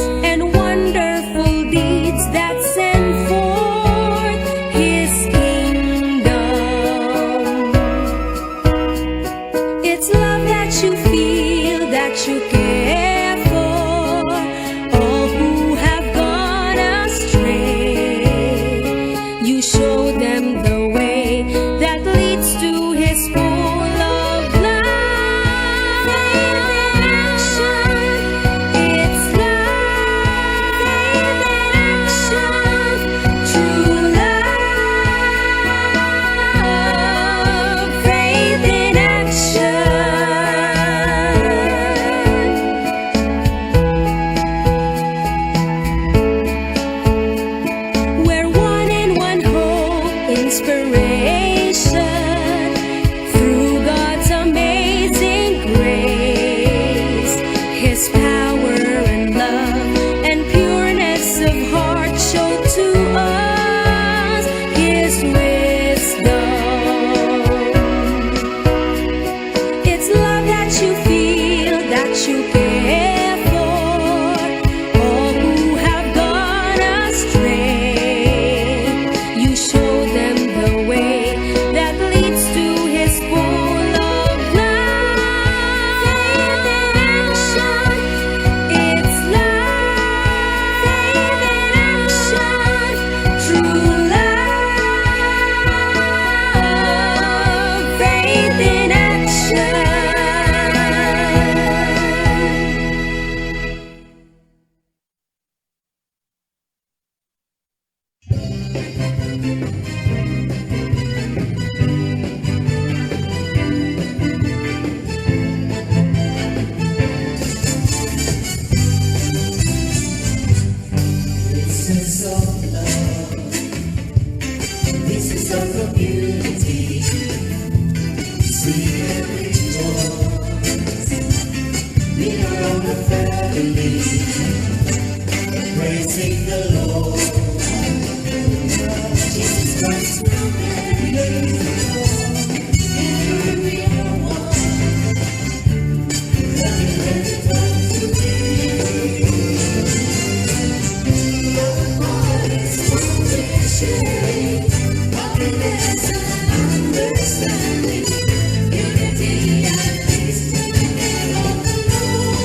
Voices of love. This is our community. Sing and rejoice. We are all a family. Praising the Lord. Jesus Christ will reign. We are one. Loving and time to be. Sharing happiness and understanding, unity and peace to the name of the Lord.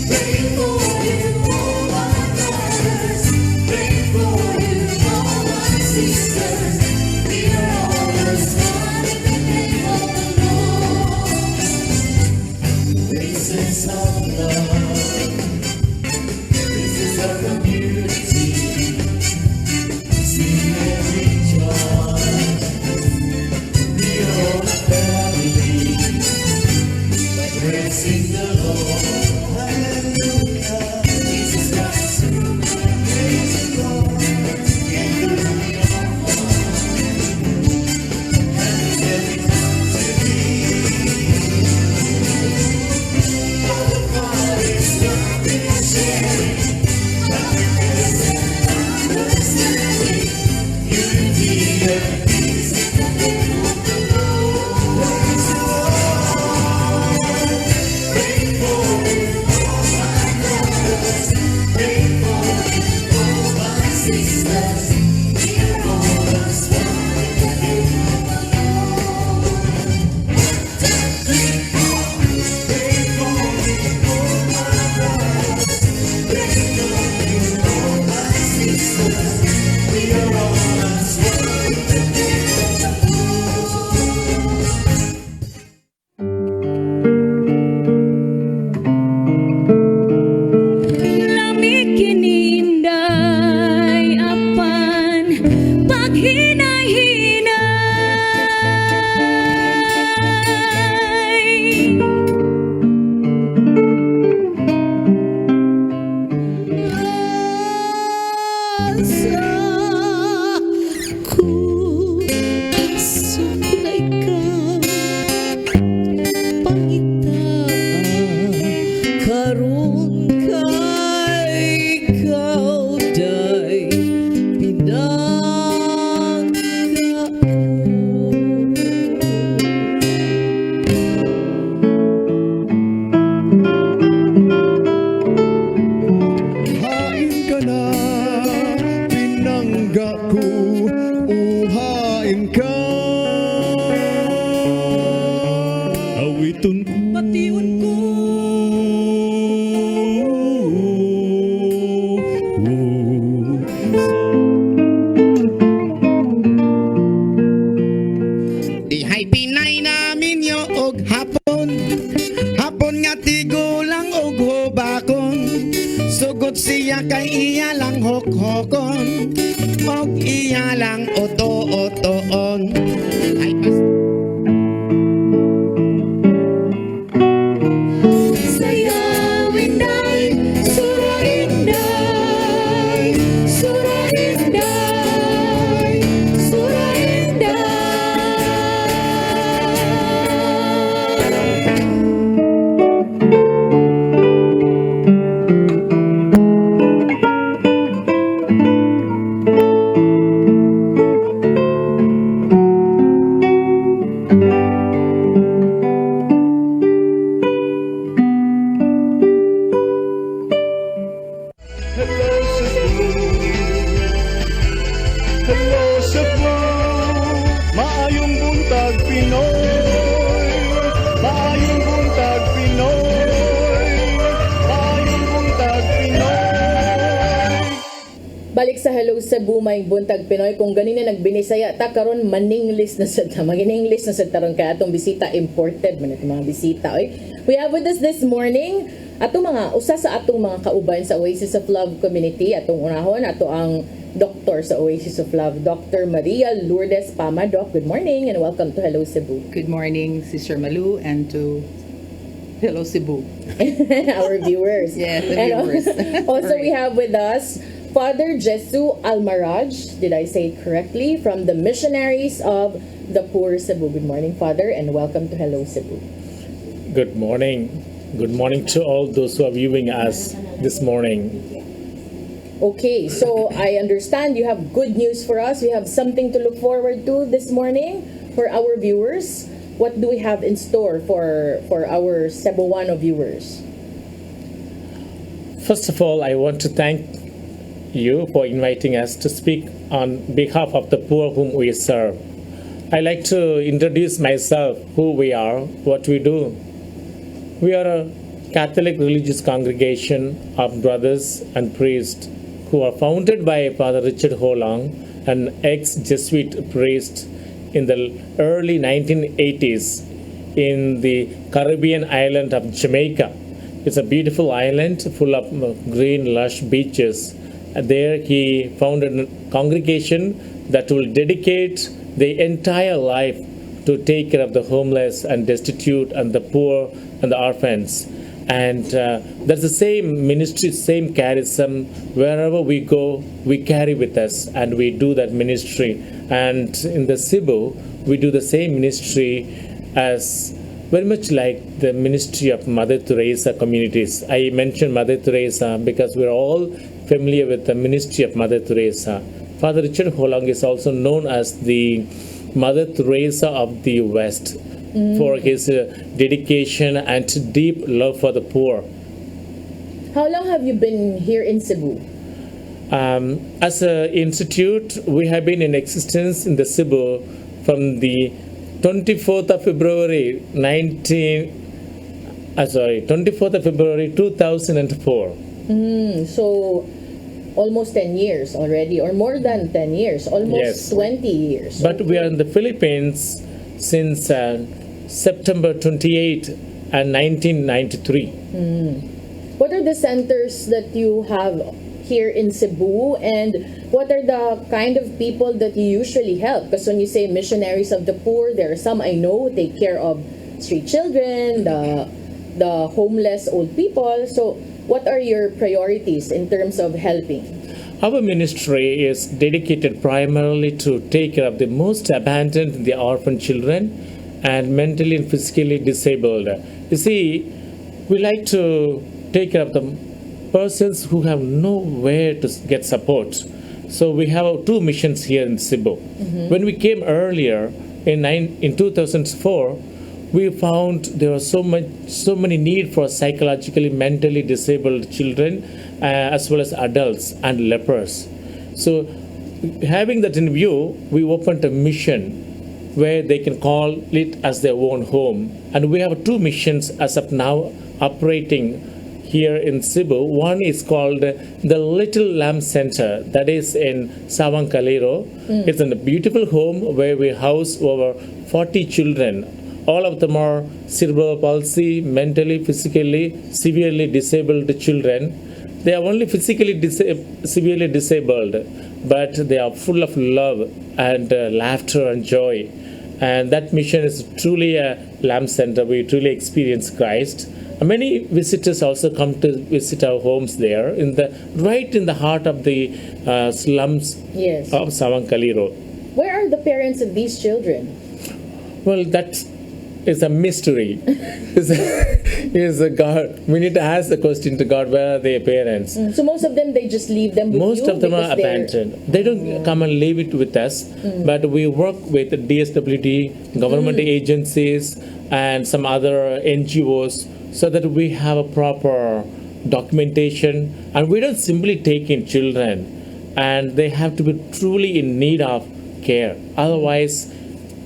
Pray for you, all my brothers. Pray for you, all my sisters. We are all as one in the name of the Lord. Voices of love. This is our community. Sing and rejoice. We are all a family. Praising the Lord. Hallelujah. Jesus Christ, praise the Lord. Together we are one. And every time to be. All the parties, loving and sharing. Siya kay iya lang hok-hokon, og iya lang oto-otoon. Ay sayawin day, surain day, surain day, surain day. Hello Cebu, maayong buntag Pinoy, maayong buntag Pinoy, maayong buntag Pinoy. Balik sa Hello Cebu, Maayong buntag Pinoy. Kung ganina nagbinisaya ta karon maninglis na sa mag-English na sa taron kaya atong bisita imported man itong mga bisita. Oy. We have with us this morning atong mga usa sa atong mga kauban sa Oasis of Love community. Atong unahon ato ang Doctor sa Oasis of Love, Dr. Maria Lourdes Pama. Doc, good morning and welcome to Hello Cebu. Good morning, Sister Malu, and to Hello, Cebu. Our viewers. Yes, the And viewers. also, we have with us Father Jesu Almaraj, did I say it correctly, from the Missionaries of the Poor Cebu. Good morning, Father, and welcome to Hello Cebu. Good morning. Good morning to all those who are viewing us this morning. Okay, so I understand you have good news for us. We have something to look forward to this morning for our viewers. What do we have in store for our Cebuano viewers? First of all, I want to thank you for inviting us to speak on behalf of the poor whom we serve. I like to introduce myself, who we are, what we do. We are a Catholic religious congregation of brothers and priests who are founded by Father Richard Holong, an ex-Jesuit priest in the early 1980s in the Caribbean island of Jamaica. It's a beautiful island full of green, lush beaches. There he founded a congregation that will dedicate the entire life to take care of the homeless and destitute and the poor and the orphans. And that's the same ministry, same charism. Wherever we go, we carry with us and we do that ministry. And in the Cebu, we do the same ministry as very much like the ministry of Mother Teresa communities. I mentioned Mother Teresa because we're all familiar with the ministry of Mother Teresa. Father Richard Holong is also known as the Mother Teresa of the West for his dedication and deep love for the poor. How long have you been here in Cebu? As an institute, we have been in existence in the Cebu from the 24th of February 24th of February 2004. So almost 10 years already, or more than 10 years, almost Yes. 20 years. But we are in the Philippines since September 28 and 1993. What are the centers that you have here in Cebu, and what are the kind of people that you usually help? Because when you say missionaries of the poor, there are some I know who take care of street children, the homeless old people. So what are your priorities in terms of helping? Our ministry is dedicated primarily to take care of the most abandoned, the orphan children, and mentally and physically disabled. You see, we like to take care of the persons who have nowhere to get support. So we have two missions here in Cebu. When we came earlier in 2004, we found there was so many need for psychologically, mentally disabled children, as well as adults and lepers. So, having that in view, we opened a mission where they can call it as their own home. And we have two missions as of now operating here in Cebu. One is called the Little Lamb Center, that is in Sawang Kaliro. It's a beautiful home where we house over 40 children. All of them are cerebral palsy, mentally, physically, severely disabled children. They are only physically severely disabled, but they are full of love and laughter and joy. And that mission is truly a lamb center. We truly experience Christ. Many visitors also come to visit our homes there, right in the heart of the slums of Sawang Kaliro. Where are the parents of these children? Well, that is a mystery. Is a God. We need to ask the question to God: where are their parents? So most of them, they just leave them with Most you of them are because they're- abandoned. They don't come and leave it with us, but we work with DSWD, government agencies, and some other NGOs so that we have a proper documentation, and we don't simply take in children, and they have to be truly in need of care. Otherwise,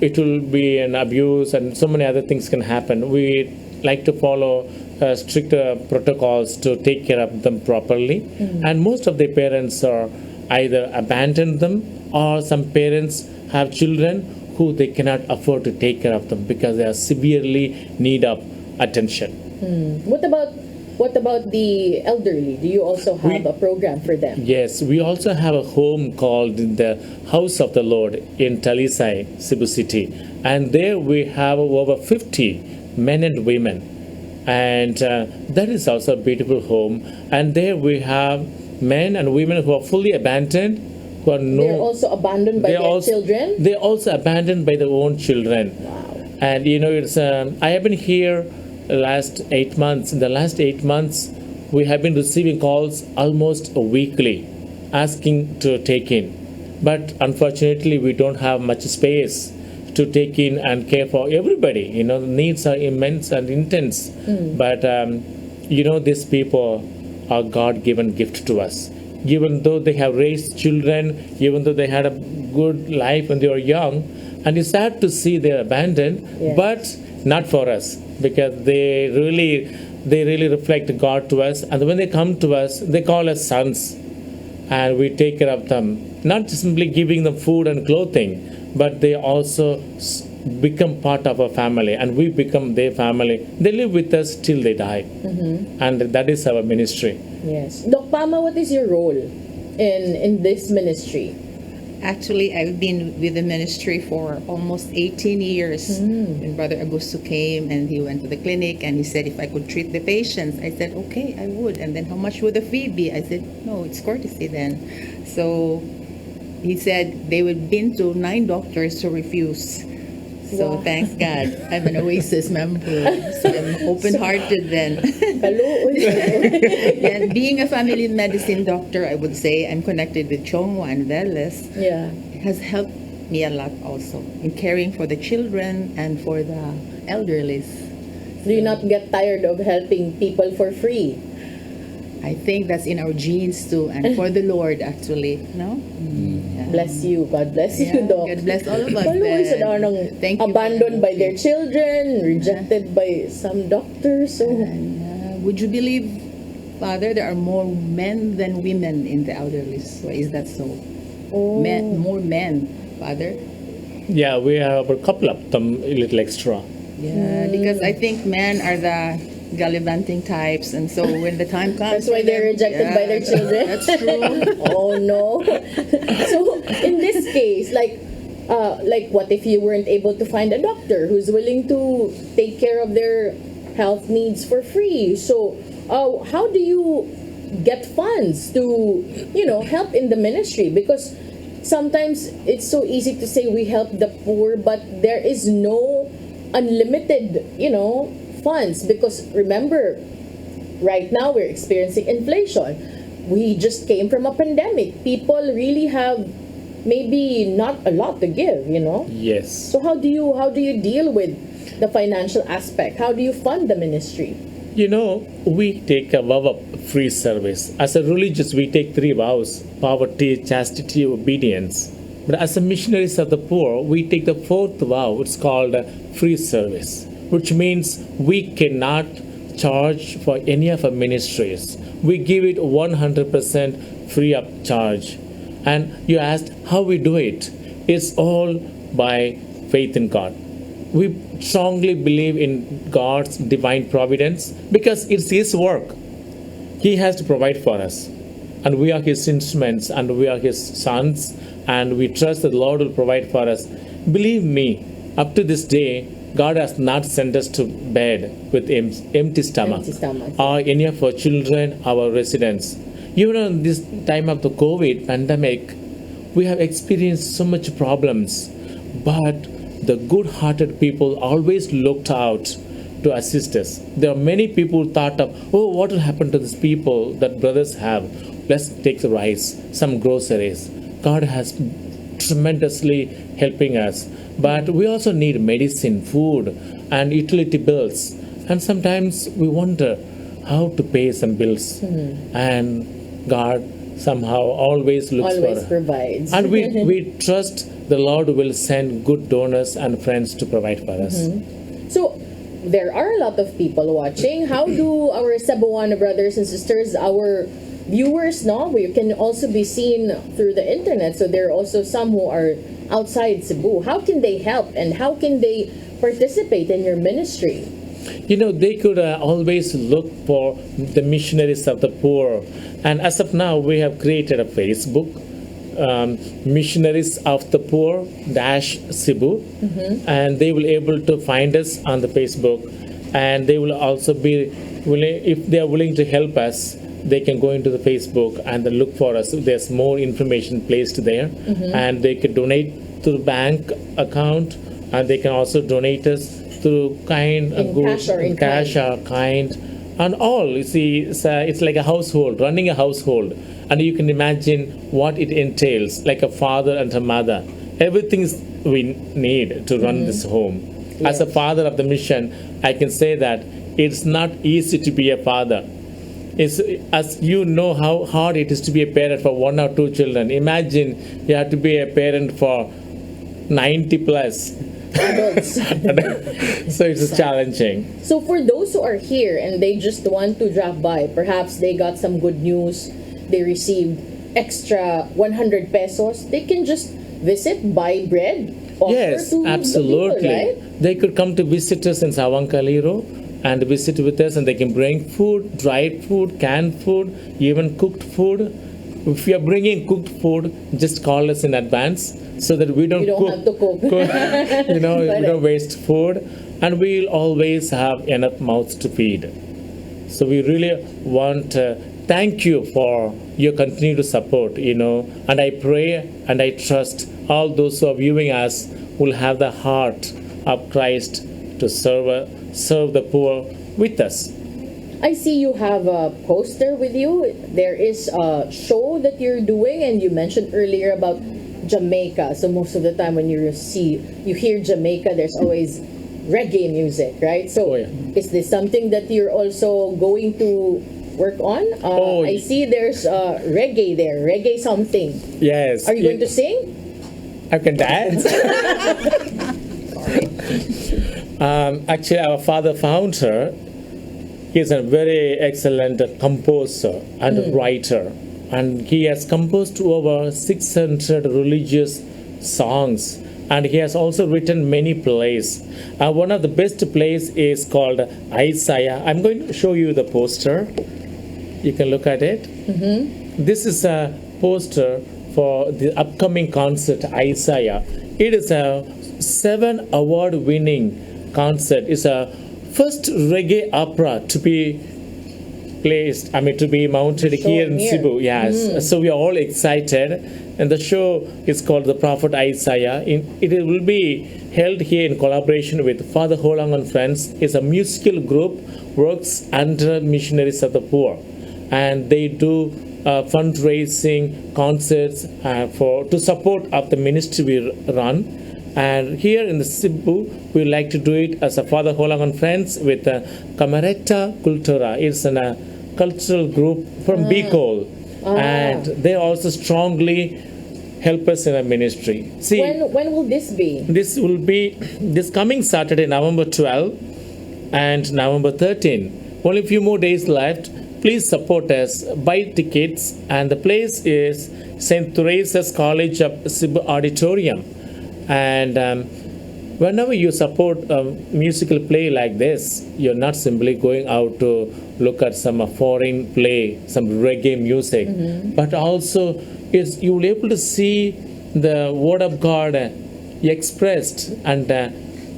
it will be an abuse, and so many other things can happen. We like to follow strict protocols to take care of them properly, and most of the parents are either abandon them, or some parents have children who they cannot afford to take care of them because they are severely need of attention. What about the elderly? Do you also have a program for them? Yes, we also have a home called the House of the Lord in Talisay, Cebu City. And there we have over 50 men and women and that is also a beautiful home. And there we have men and women who are fully abandoned, who are They're also abandoned by their children. They're also abandoned by their own children. And it's I have been here the last 8 months. In the last 8 months, we have been receiving calls almost weekly, asking to take in. But unfortunately, we don't have much space to take in and care for everybody. The needs are immense and intense. But these people are God-given gift to us. Even though they have raised children, even though they had a good life when they were young, and it's sad to see they're abandoned, but not for us, because they really reflect God to us. And when they come to us, they call us sons, and we take care of them, not simply giving them food and clothing, but they also become part of our family, and we become their family. They live with us till they die, and that is our ministry. Yes. Doc Pama, what is your role in this ministry? Actually, I've been with the ministry for almost 18 years. When Brother Augusto came and he went to the clinic and he said if I could treat the patients, I said, okay, I would. And then how much would the fee be? I said, no, it's courtesy then. So he said they would been to 9 doctors to refuse. So thanks God, I'm an Oasis member. So I'm open-hearted then. And being a family medicine doctor, I would say I'm connected with Chongwa and Veles. Has helped me a lot also in caring for the children and for the elderly. Do you not get tired of helping people for free? I think that's in our genes too, and for the Lord actually, no? Bless you. God bless you, Doc. God bless all of us. Thank you. Abandoned by their children, rejected by some doctors. So. Would you believe, Father, there are more men than women in the elderly? So is that so? More men, Father? Yeah, we have a couple of them, a little extra. Yeah, because I think men are the gallivanting types, and so when the time comes, that's why they're rejected by their children. That's true. Oh no. So in this case, like what if you weren't able to find a doctor who's willing to take care of their health needs for free? So how do you get funds to help in the ministry? Because sometimes it's so easy to say we help the poor, but there is no unlimited funds, because remember, right now we're experiencing inflation. We just came from a pandemic. People really have maybe not a lot to give, Yes. So how do you deal with the financial aspect? How do you fund the ministry? We take a vow of free service. As a religious, we take 3 vows: poverty, chastity, obedience. But as a missionaries of the poor, we take the 4th vow. It's called free service, which means we cannot charge for any of our ministries. We give it 100% free of charge. And you asked how we do it. It's all by faith in God. We strongly believe in God's divine providence because it's His work. He has to provide for us. And we are His instruments, and we are His sons, and we trust that the Lord will provide for us. Believe me, up to this day, God has not sent us to bed with empty stomach, or any of our children, our residents. Even in this time of the COVID pandemic, we have experienced so much problems, but the good-hearted people always looked out to assist us. There are many people who thought of, what will happen to these people that brothers have? Let's take the rice, some groceries. God has tremendously helping us. But we also need medicine, food, and utility bills. And sometimes we wonder how to pay some bills. And God somehow always looks always for provides. And we trust the Lord will send good donors and friends to provide for us. So there are a lot of people watching. How do our Cebuano brothers and sisters, our viewers, we can also be seen through the internet, so there are also some who are outside Cebu. How can they help, and how can they participate in your ministry? They could always look for the missionaries of the poor, and as of now we have created a Facebook, Missionaries of the Poor -Cebu, and they will able to find us on the Facebook. and they will also be willing, if they are willing to help us, they can go into the Facebook and then look for us. There's more information placed there, and they can donate to the bank account, and they can also donate us through kind In cash or in cash or kind, and all. You see, it's like a household, running a household, and you can imagine what it entails, like a father and a mother. Everything we need to run this home. As a father of the mission, I can say that it's not easy to be a father. It's, as you know how hard it is to be a parent for 1 or 2 children. Imagine you have to be a parent for 90 plus. Adults. So it's challenging. So for those who are here and they just want to drop by, perhaps they got some good news, they received extra 100 pesos, they can just visit, buy bread, offer Yes, to absolutely. the people, right? They could come to visit us in Savankaliro and visit with us, and they can bring food, dried food, canned food, even cooked food. If you are bringing cooked food, just call us in advance so that we don't, You don't have to cook. we don't waste food, and we'll always have enough mouths to feed. So we really want to thank you for your continued support, and I pray and I trust all those who are viewing us will have the heart of Christ to serve the poor with us. I see you have a poster with you. There is a show that you're doing, and you mentioned earlier about Jamaica. So most of the time when you hear Jamaica, there's always reggae music, right? So is this something that you're also going to work on? I see there's reggae there, reggae something. Yes. Are you going to sing? I can dance. Actually, our father founder, he's a very excellent composer and writer, and he has composed over 600 religious songs, and he has also written many plays. One of the best plays is called Isaiah. I'm going to show you the poster. You can look at it. This is a poster for the upcoming concert, Isaiah. It is a 7 award-winning concert. It's a first reggae opera to be to be mounted here in CEBU. Yes. So we are all excited. And the show is called The Prophet Isaiah. It will be held here in collaboration with Father Holang and Friends. It's a musical group, works under Missionaries of the Poor. And they do fundraising concerts to support of the ministry we run. And here in the CEBU, we like to do it as a Father Holang and Friends with Cameretta Cultura. It's a cultural group from Bicol. And they also strongly help us in our ministry. See, when will this be? This will be this coming Saturday, November 12 and November 13. Only a few more days left. Please support us, buy tickets, and the place is St. Teresa's College of CEBU Auditorium. And whenever you support a musical play like this, you're not simply going out to look at some foreign play, some reggae music, but also you'll be able to see the Word of God expressed and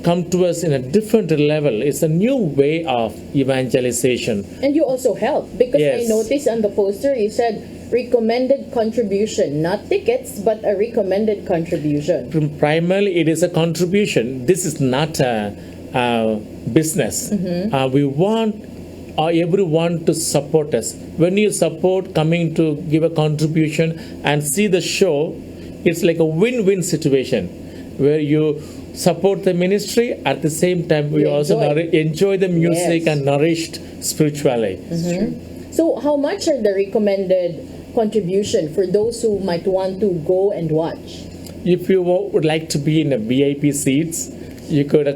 come to us in a different level. It's a new way of evangelization. And you also help, because Yes. I noticed on the poster you said recommended contribution, not tickets, but a recommended contribution. Primarily, it is a contribution. This is not a business. We want everyone to support us. When you support, coming to give a contribution and see the show, it's like a win-win situation where you support the ministry, at the same time we also enjoy the music Yes. and nourished spiritually. So how much are the recommended contribution for those who might want to go and watch? If you would like to be in a VIP seats, you could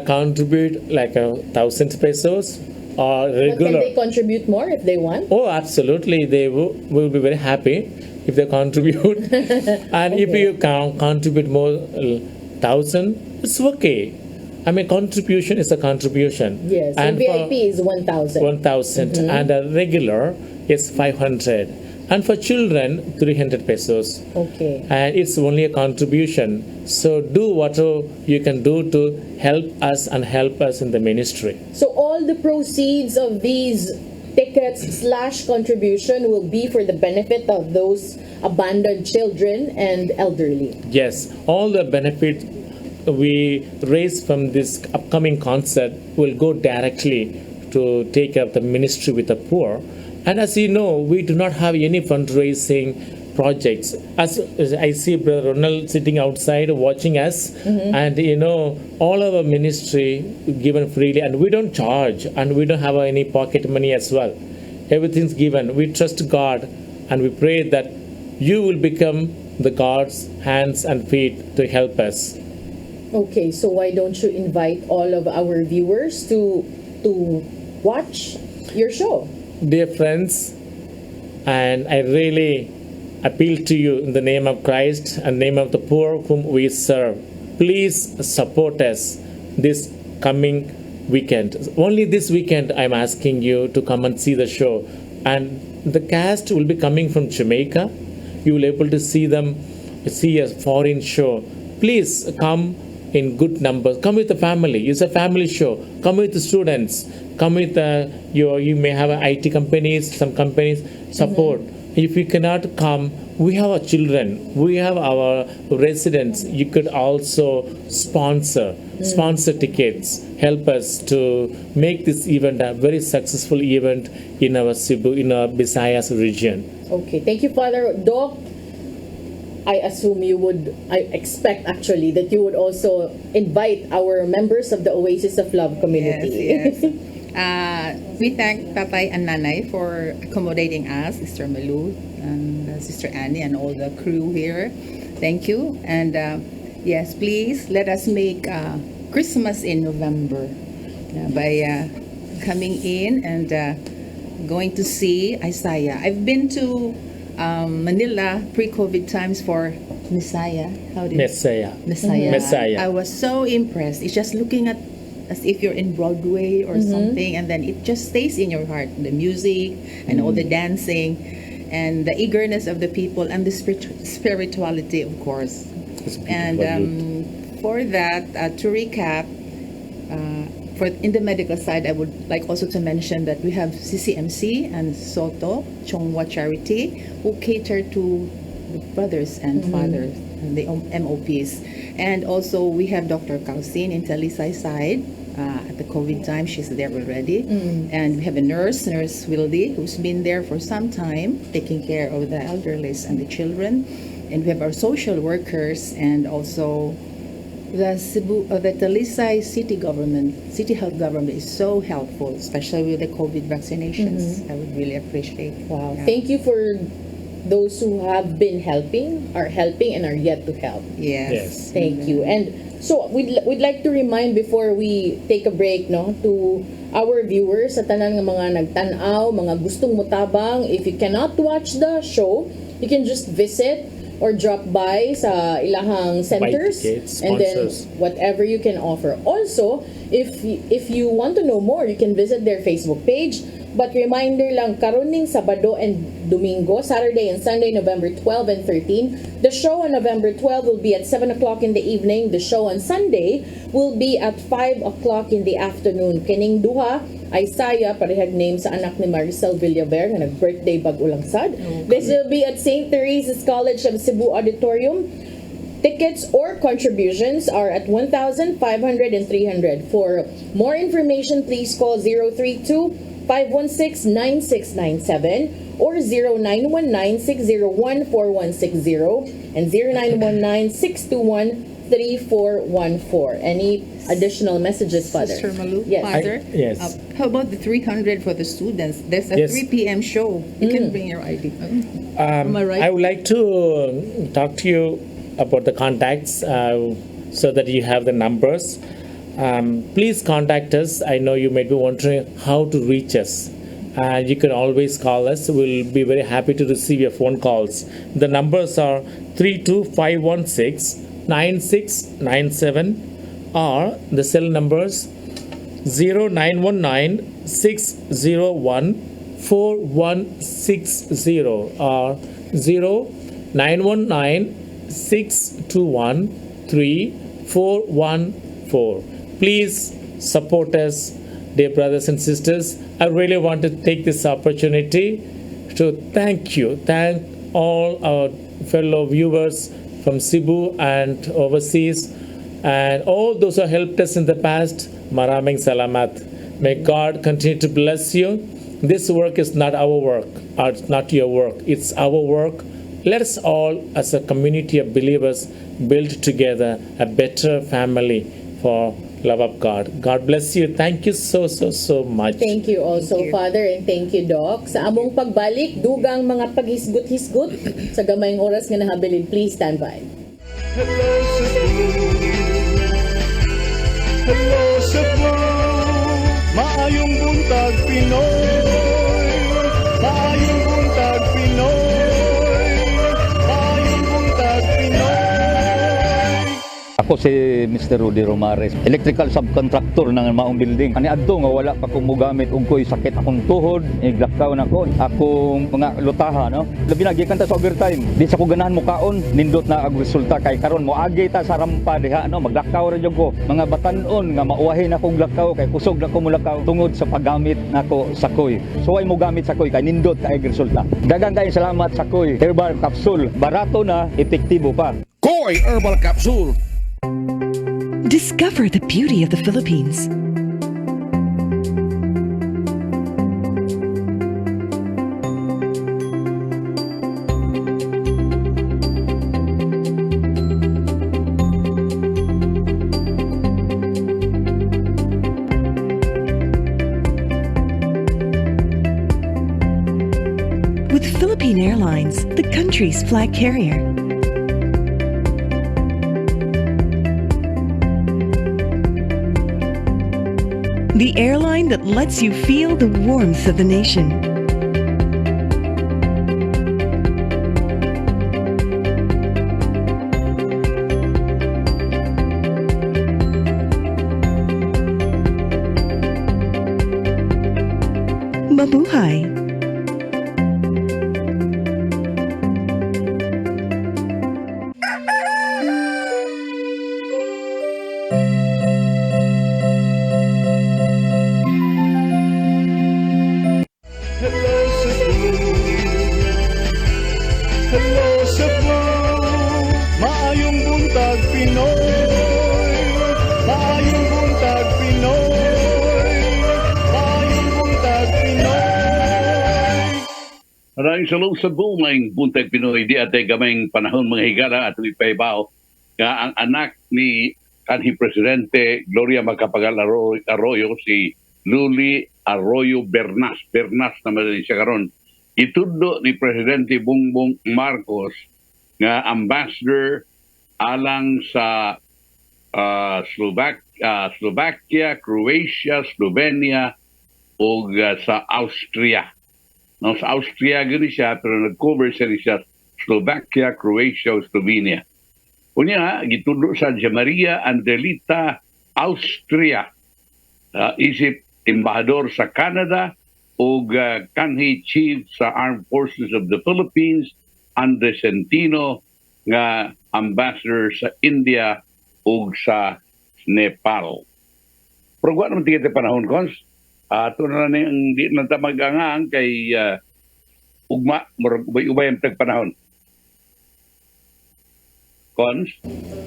contribute like 1,000 pesos or But can regular. they contribute more if they want? Oh, absolutely. They will be very happy if they contribute. And if you can contribute more 1,000, it's okay. I mean, contribution is a contribution. Yes, and VIP is 1,000. 1,000 and a regular is 500. And for children, 300 pesos. Okay. And it's only a contribution. So do whatever you can do to help us and help us in the ministry. So all the proceeds of these tickets / contribution will be for the benefit of those abandoned children and elderly. Yes, all the benefit we raise from this upcoming concert will go directly to take care of the ministry with the poor. And as you know, we do not have any fundraising projects. As I see Brother Ronald sitting outside watching us, and all our ministry given freely, and we don't charge, and we don't have any pocket money as well. Everything's given. We trust God, and we pray that you will become the God's hands and feet to help us. Okay, so why don't you invite all of our viewers to watch your show? Dear friends, and I really appeal to you in the name of Christ and name of the poor whom we serve. Please support us this coming weekend. Only this weekend I'm asking you to come and see the show. And the cast will be coming from Jamaica. You will be able to see a foreign show. Please come in good numbers. Come with the family. It's a family show. Come with the students. Come with you may have IT companies, some companies support. If you cannot come, we have our children, we have our residents. You could also sponsor tickets. Help us to make this event a very successful event in our CEBU, in our Visayas region. Okay, thank you, Father. Doc, I expect actually that you would also invite our members of the Oasis of Love community. Yes. We thank Tatay and Nanay for accommodating us, Sister Malu and Sister Annie and all the crew here. Thank you. And yes, please let us make Christmas in November by coming in and going to see Isaiah. I've been to Manila pre-COVID times for Messiah. Messiah. I was so impressed. It's just looking at as if you're in Broadway or something, and then it just stays in your heart. The music and all the dancing and the eagerness of the people and the spirituality, of course. And for that, to recap, for in the medical side, I would like also to mention that we have CCMC and Soto Chongwa Charity who cater to the brothers and fathers and the MOPs. And also we have Dr. Kausin in Talisay side. At the COVID time, she's there already. And we have a nurse Wildy, who's been there for some time, taking care of the elderly and the children. And we have our social workers and also the Talisay city health government is so helpful, especially with the COVID vaccinations. I would really appreciate. Wow. Yeah. Thank you for those who have been helping, are helping, and are yet to help. Yes. Thank you. And so we'd like to remind before we take a break to our viewers sa tanan nga mga nagtanaw, mga gustong mutabang, if you cannot watch the show, you can just visit or drop by sa ilahang centers tickets, and then whatever you can offer. Also, if you want to know more, you can visit their Facebook page. But reminder lang, karuning Sabado and Domingo, Saturday and Sunday, November 12 and 13. The show on November 12 will be at 7 o'clock in the evening. The show on Sunday will be at 5 o'clock in the afternoon. Kining duha, Isaiah, parehag name sa anak ni Maricel Villaver na nag-birthday bag-ulangsad. This will be at St. Teresa's College of Cebu Auditorium. Tickets or contributions are at 1,500 and 300. For more information, please call 032-516-9697 or 0919-601-4160 and 0919-621-3414. Any additional messages, Father? Sister Malu, Yes. Father? Yes. How about the 300 for the students? There's a 3 p.m. show. You can bring your ID. Am I right? I would like to talk to you about the contacts so that you have the numbers. Please contact us. I know you may be wondering how to reach us. You can always call us. We'll be very happy to receive your phone calls. The numbers are 32516-9697 or the cell numbers 0919-601-4160 4160 or 0919-621-3414. Please support us, dear brothers and sisters. I really want to take this opportunity to thank all our fellow viewers from CEBU and overseas, and all those who helped us in the past. Maraming salamat. May God continue to bless you. This work is not our work, or it's not your work, it's our work. Let us all, as a community of believers, build together a better family for love of God. God bless you. Thank you so much. Thank you also, Father, and thank you, Doc. Sa among pagbalik, dugang mga paghisgot-hisgot sa gamayng oras nga nahabilin. Please stand by. Hello Cebu, hello Cebu, maayong buntag Pinoy, maayong buntag Pinoy, maayong buntag Pinoy. Ako si Mr. Rudy Romares, electrical subcontractor ng Maayong building. Ani adto nga wala pa ko mogamit og ko'y sakit akong tuhod, iglakaw na ko. Akong mga lutaha, no. Labi na gikan ta sa overtime. Di sa ko ganahan mo kaon, nindot na ang resulta kay karon mo agi ta sa rampa diha, no. Maglakaw ra jud ko. Mga batan-on nga mauwahin ako og lakaw kay kusog na ko mulakaw tungod sa paggamit nako sa koy. So ay mo gamit sa koy kay nindot kay resulta. Daghang kay salamat sa koy herbal capsule. Barato na, epektibo pa. Koy Herbal Capsule. Discover the beauty of the Philippines. With Philippine Airlines, the country's flag carrier. The airline that lets you feel the warmth of the nation. Mabuhay! Hello Cebu, hello Cebu, maayong buntag Pinoy, maayong buntag Pinoy, maayong buntag Pinoy. Maraming salamat sa buong Buntag Pinoy. Di atay gamayng panahon mga higala at ipaibaw nga ang anak ni kanhi Presidente Gloria Macapagal Arroyo, si Luli Arroyo Bernas naman siya karon. Itudo ni Presidente Bongbong Marcos nga ambassador alang sa Slovakia, Croatia, Slovenia o sa Austria. No, sa Austria gani siya, pero nag-cover siya Slovakia, Croatia o Slovenia. Kunya, gitudo sa Maria Andelita, Austria. Isip embahador sa Canada o kanhi chief sa Armed Forces of the Philippines, Andre Centino, nga ambassador sa India o sa Nepal. Pero kung naman tingin panahon, Cons, ito na lang ang di na tamagangang kay ugma, ubay ang tagpanahon. Cons?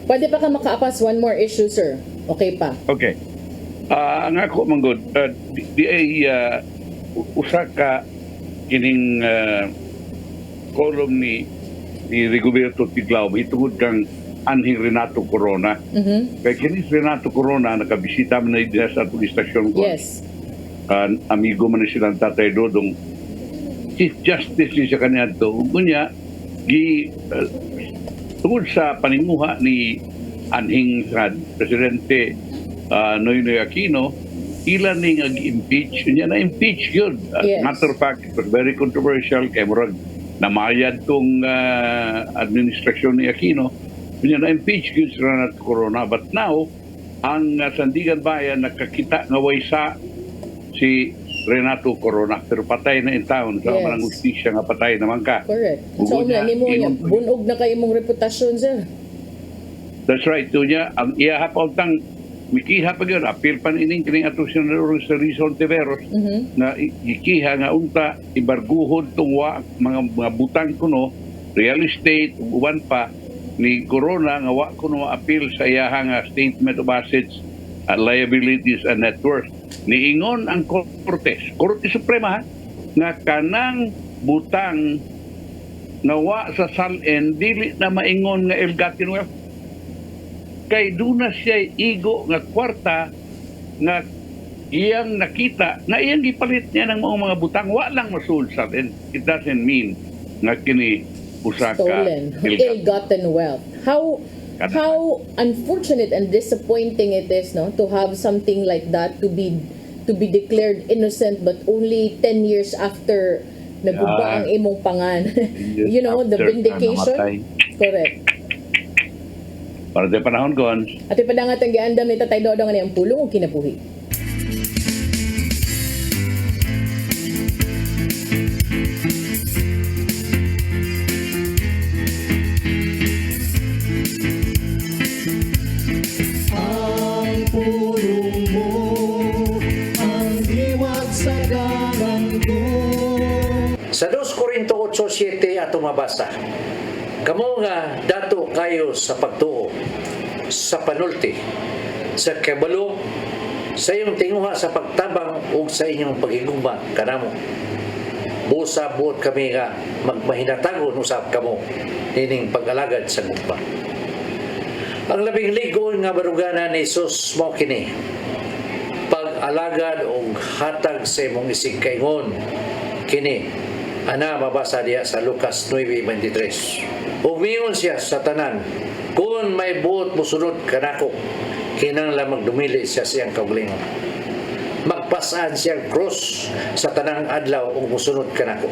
Pwede pa ka makaapas one more issue, sir. Okay pa? Okay. Ang ako, manggod, di ay usa ka kining kolom ni Rigoberto Tiglao, itungod kang anhing Renato Corona. Kaya kinis Renato Corona, nakabisita mo na din sa atong istasyon ko. Yes. Amigo man na silang Tatay Dodong. Chief Justice niya kaniya ito. Ngunya, tungod sa panimuha ni anhing Presidente Noynoy Aquino, ilan ni nag-impeach. Niya na-impeach yun. Yes. Matter of fact, it was very controversial. Kaya murag namayad tong administrasyon ni Aquino. Niya na-impeach yun si Renato Corona. But now, ang Sandigan Bayan nakakita nga waysa si Renato Corona, pero patay na in town. Sa Yes. manang ustisya nga patay naman ka. Correct. So, Ugod ni mo niya, ingon pa- bunog na kayo mong reputasyon, sir. That's right. So niya, ang iya pa utang, mikiha pa yun, apil pa nining kining ato sa Rizal Tiveros, na ikiha nga unta, ibarguhod tungwa, mga butang kuno, real estate, uwan pa, ni Corona, nga wa kuno apil sa iyaha nga statement of assets, liabilities and net worth. Niingon ang Korte Suprema, ha, nga kanang butang nawa sa salin, dili na maingon nga ill-gotten wealth. Kay duna siya igo nga kwarta nga iyang nakita na iyang gipalit niya ng mga butang wa lang masulsat, and it doesn't mean nga kini usa ka Stolen, ill-gotten wealth. How unfortunate and disappointing it is, no, to have something like that to be declared innocent, but only 10 years after naguba ang imong pangan. You know, the After vindication. namatay. Correct. Para sa panahon kon, At ipadangat ang giandam ni Tatay Dodong ang pulong o kinabuhi. Ang pulong mo, ang diwag sa galang ko. Sa 2 Korinto 8:7 ato mabasa. Kamo nga dato kayo sa pagtuo, sa panulti, sa kabalo, sa iyong tinguha sa pagtabang ug sa inyong pagigugma kanamo. Busa buot kami nga magmahinatagon usab kamo nining pag-alagad sa gugma. Ang labing ligon nga barugana ni Jesus mao kini. Pag-alagad og hatag sa imong isig kaingon kini. Ana mabasa diya sa Lucas 9:23. Umingon siya sa tanan, kung may buot musunod kanako, kinahanglan magdumili siya siyang kaugalingon. Magpasaan siyang cross sa tanang adlaw ug musunod kanako.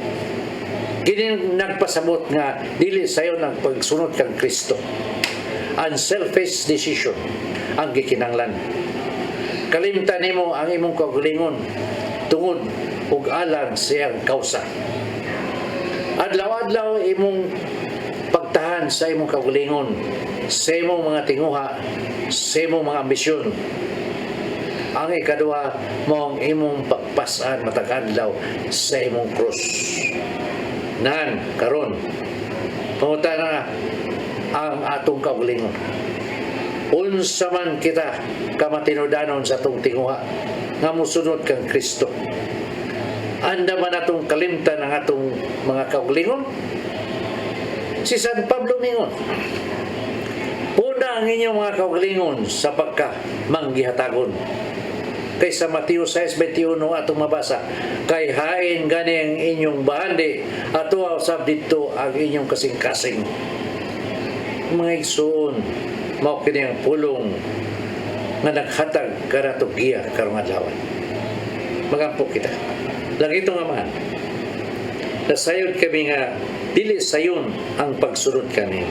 Kini nagpasabot nga dili sayo ng pagsunod kang Kristo. Unselfish decision ang gikinahanglan. Kalimtan nimo ang imong kaugalingon tungod ug alang siyang kausa. Adlaw-adlaw imong pagtahan sa imong kaugalingon, sa imong mga tinguha, sa imong mga ambisyon. Ang ikaduha mo ang imong pagpasan matag adlaw sa imong krus. Nan karon pangutan na ang atong kaugalingon. Unsa man kita kamatinudanon sa atong tinguha nga musunod kang Kristo. Anda man atong kalimtan ang atong mga kaugalingon. Si San Pablo mingon, puna ang inyong mga kaugalingon sa pagka manggihatagon. Kay sa Mateo 6:21 atong mabasa, kay hain gani ang inyong bahandi ato usab didto ang inyong kasing-kasing. Mga igsoon, mao kini ang pulong nga naghatag kanato giya karong adlaw. Magampo kita. Lagi ito nga man, nasayod kami nga dili sayon ang pagsunod kani.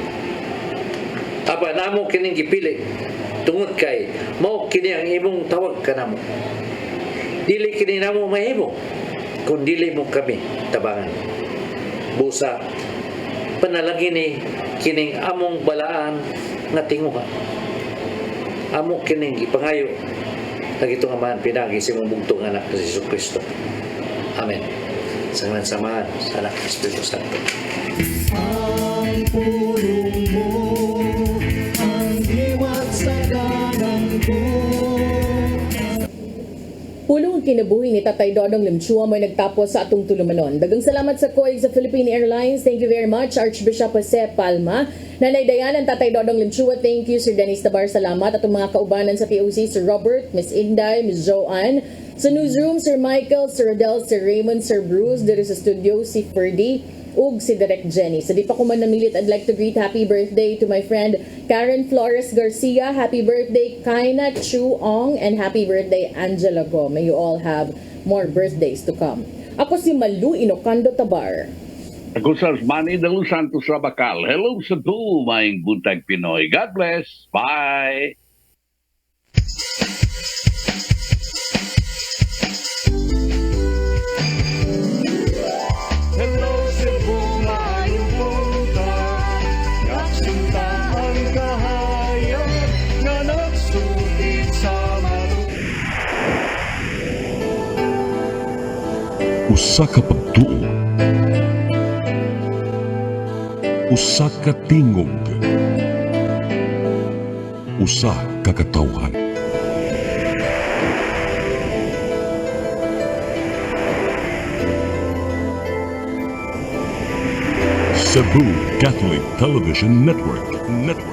Aba namo kining gipili tungod kay mao kini ang imong tawag kanamo. Dili kini namo mahimo kun dili mo kami tabangan. Busa panalangin ni kining among balaan nga tinguha. Amo kining gipangayo lagi ito nga man pinagi si mong bugtong anak na si Jesus Kristo. Amen. Sa ngalan samahan sa anak ng Espiritu Santo. Ang pulong mo, ang diwag sa galang ko. Pulong kinabuhi ni Tatay Dodong Limchua may nagtapos sa atong tulumanon. Dagang salamat sa koig sa Philippine Airlines. Thank you very much, Archbishop Jose Palma. Nanay Dayanan, Tatay Dodong Limchua. Thank you, Sir Dennis Tabar. Salamat. Atong mga kaubanan sa POC, Sir Robert, Miss Inday, Miss Joanne. Sa newsroom, Sir Michael, Sir Adele, Sir Raymond, Sir Bruce. Dito sa studio, si Ferdy ug si Direk Jenny. Sa di pa ko man namilit, I'd like to greet happy birthday to my friend Karen Flores Garcia. Happy birthday, Kaina Chu Ong, and happy birthday, Angela Go. May you all have more birthdays to come. Ako si Malu Inocando Tabar. Ako sa Manny de Los Santos Rabacal. Hello sa Maayong Buntag Pinoy. God bless. Bye. Usa ka pagtuo. Usa ka tingog. Usa ka katawhan. Cebu Catholic Television Network.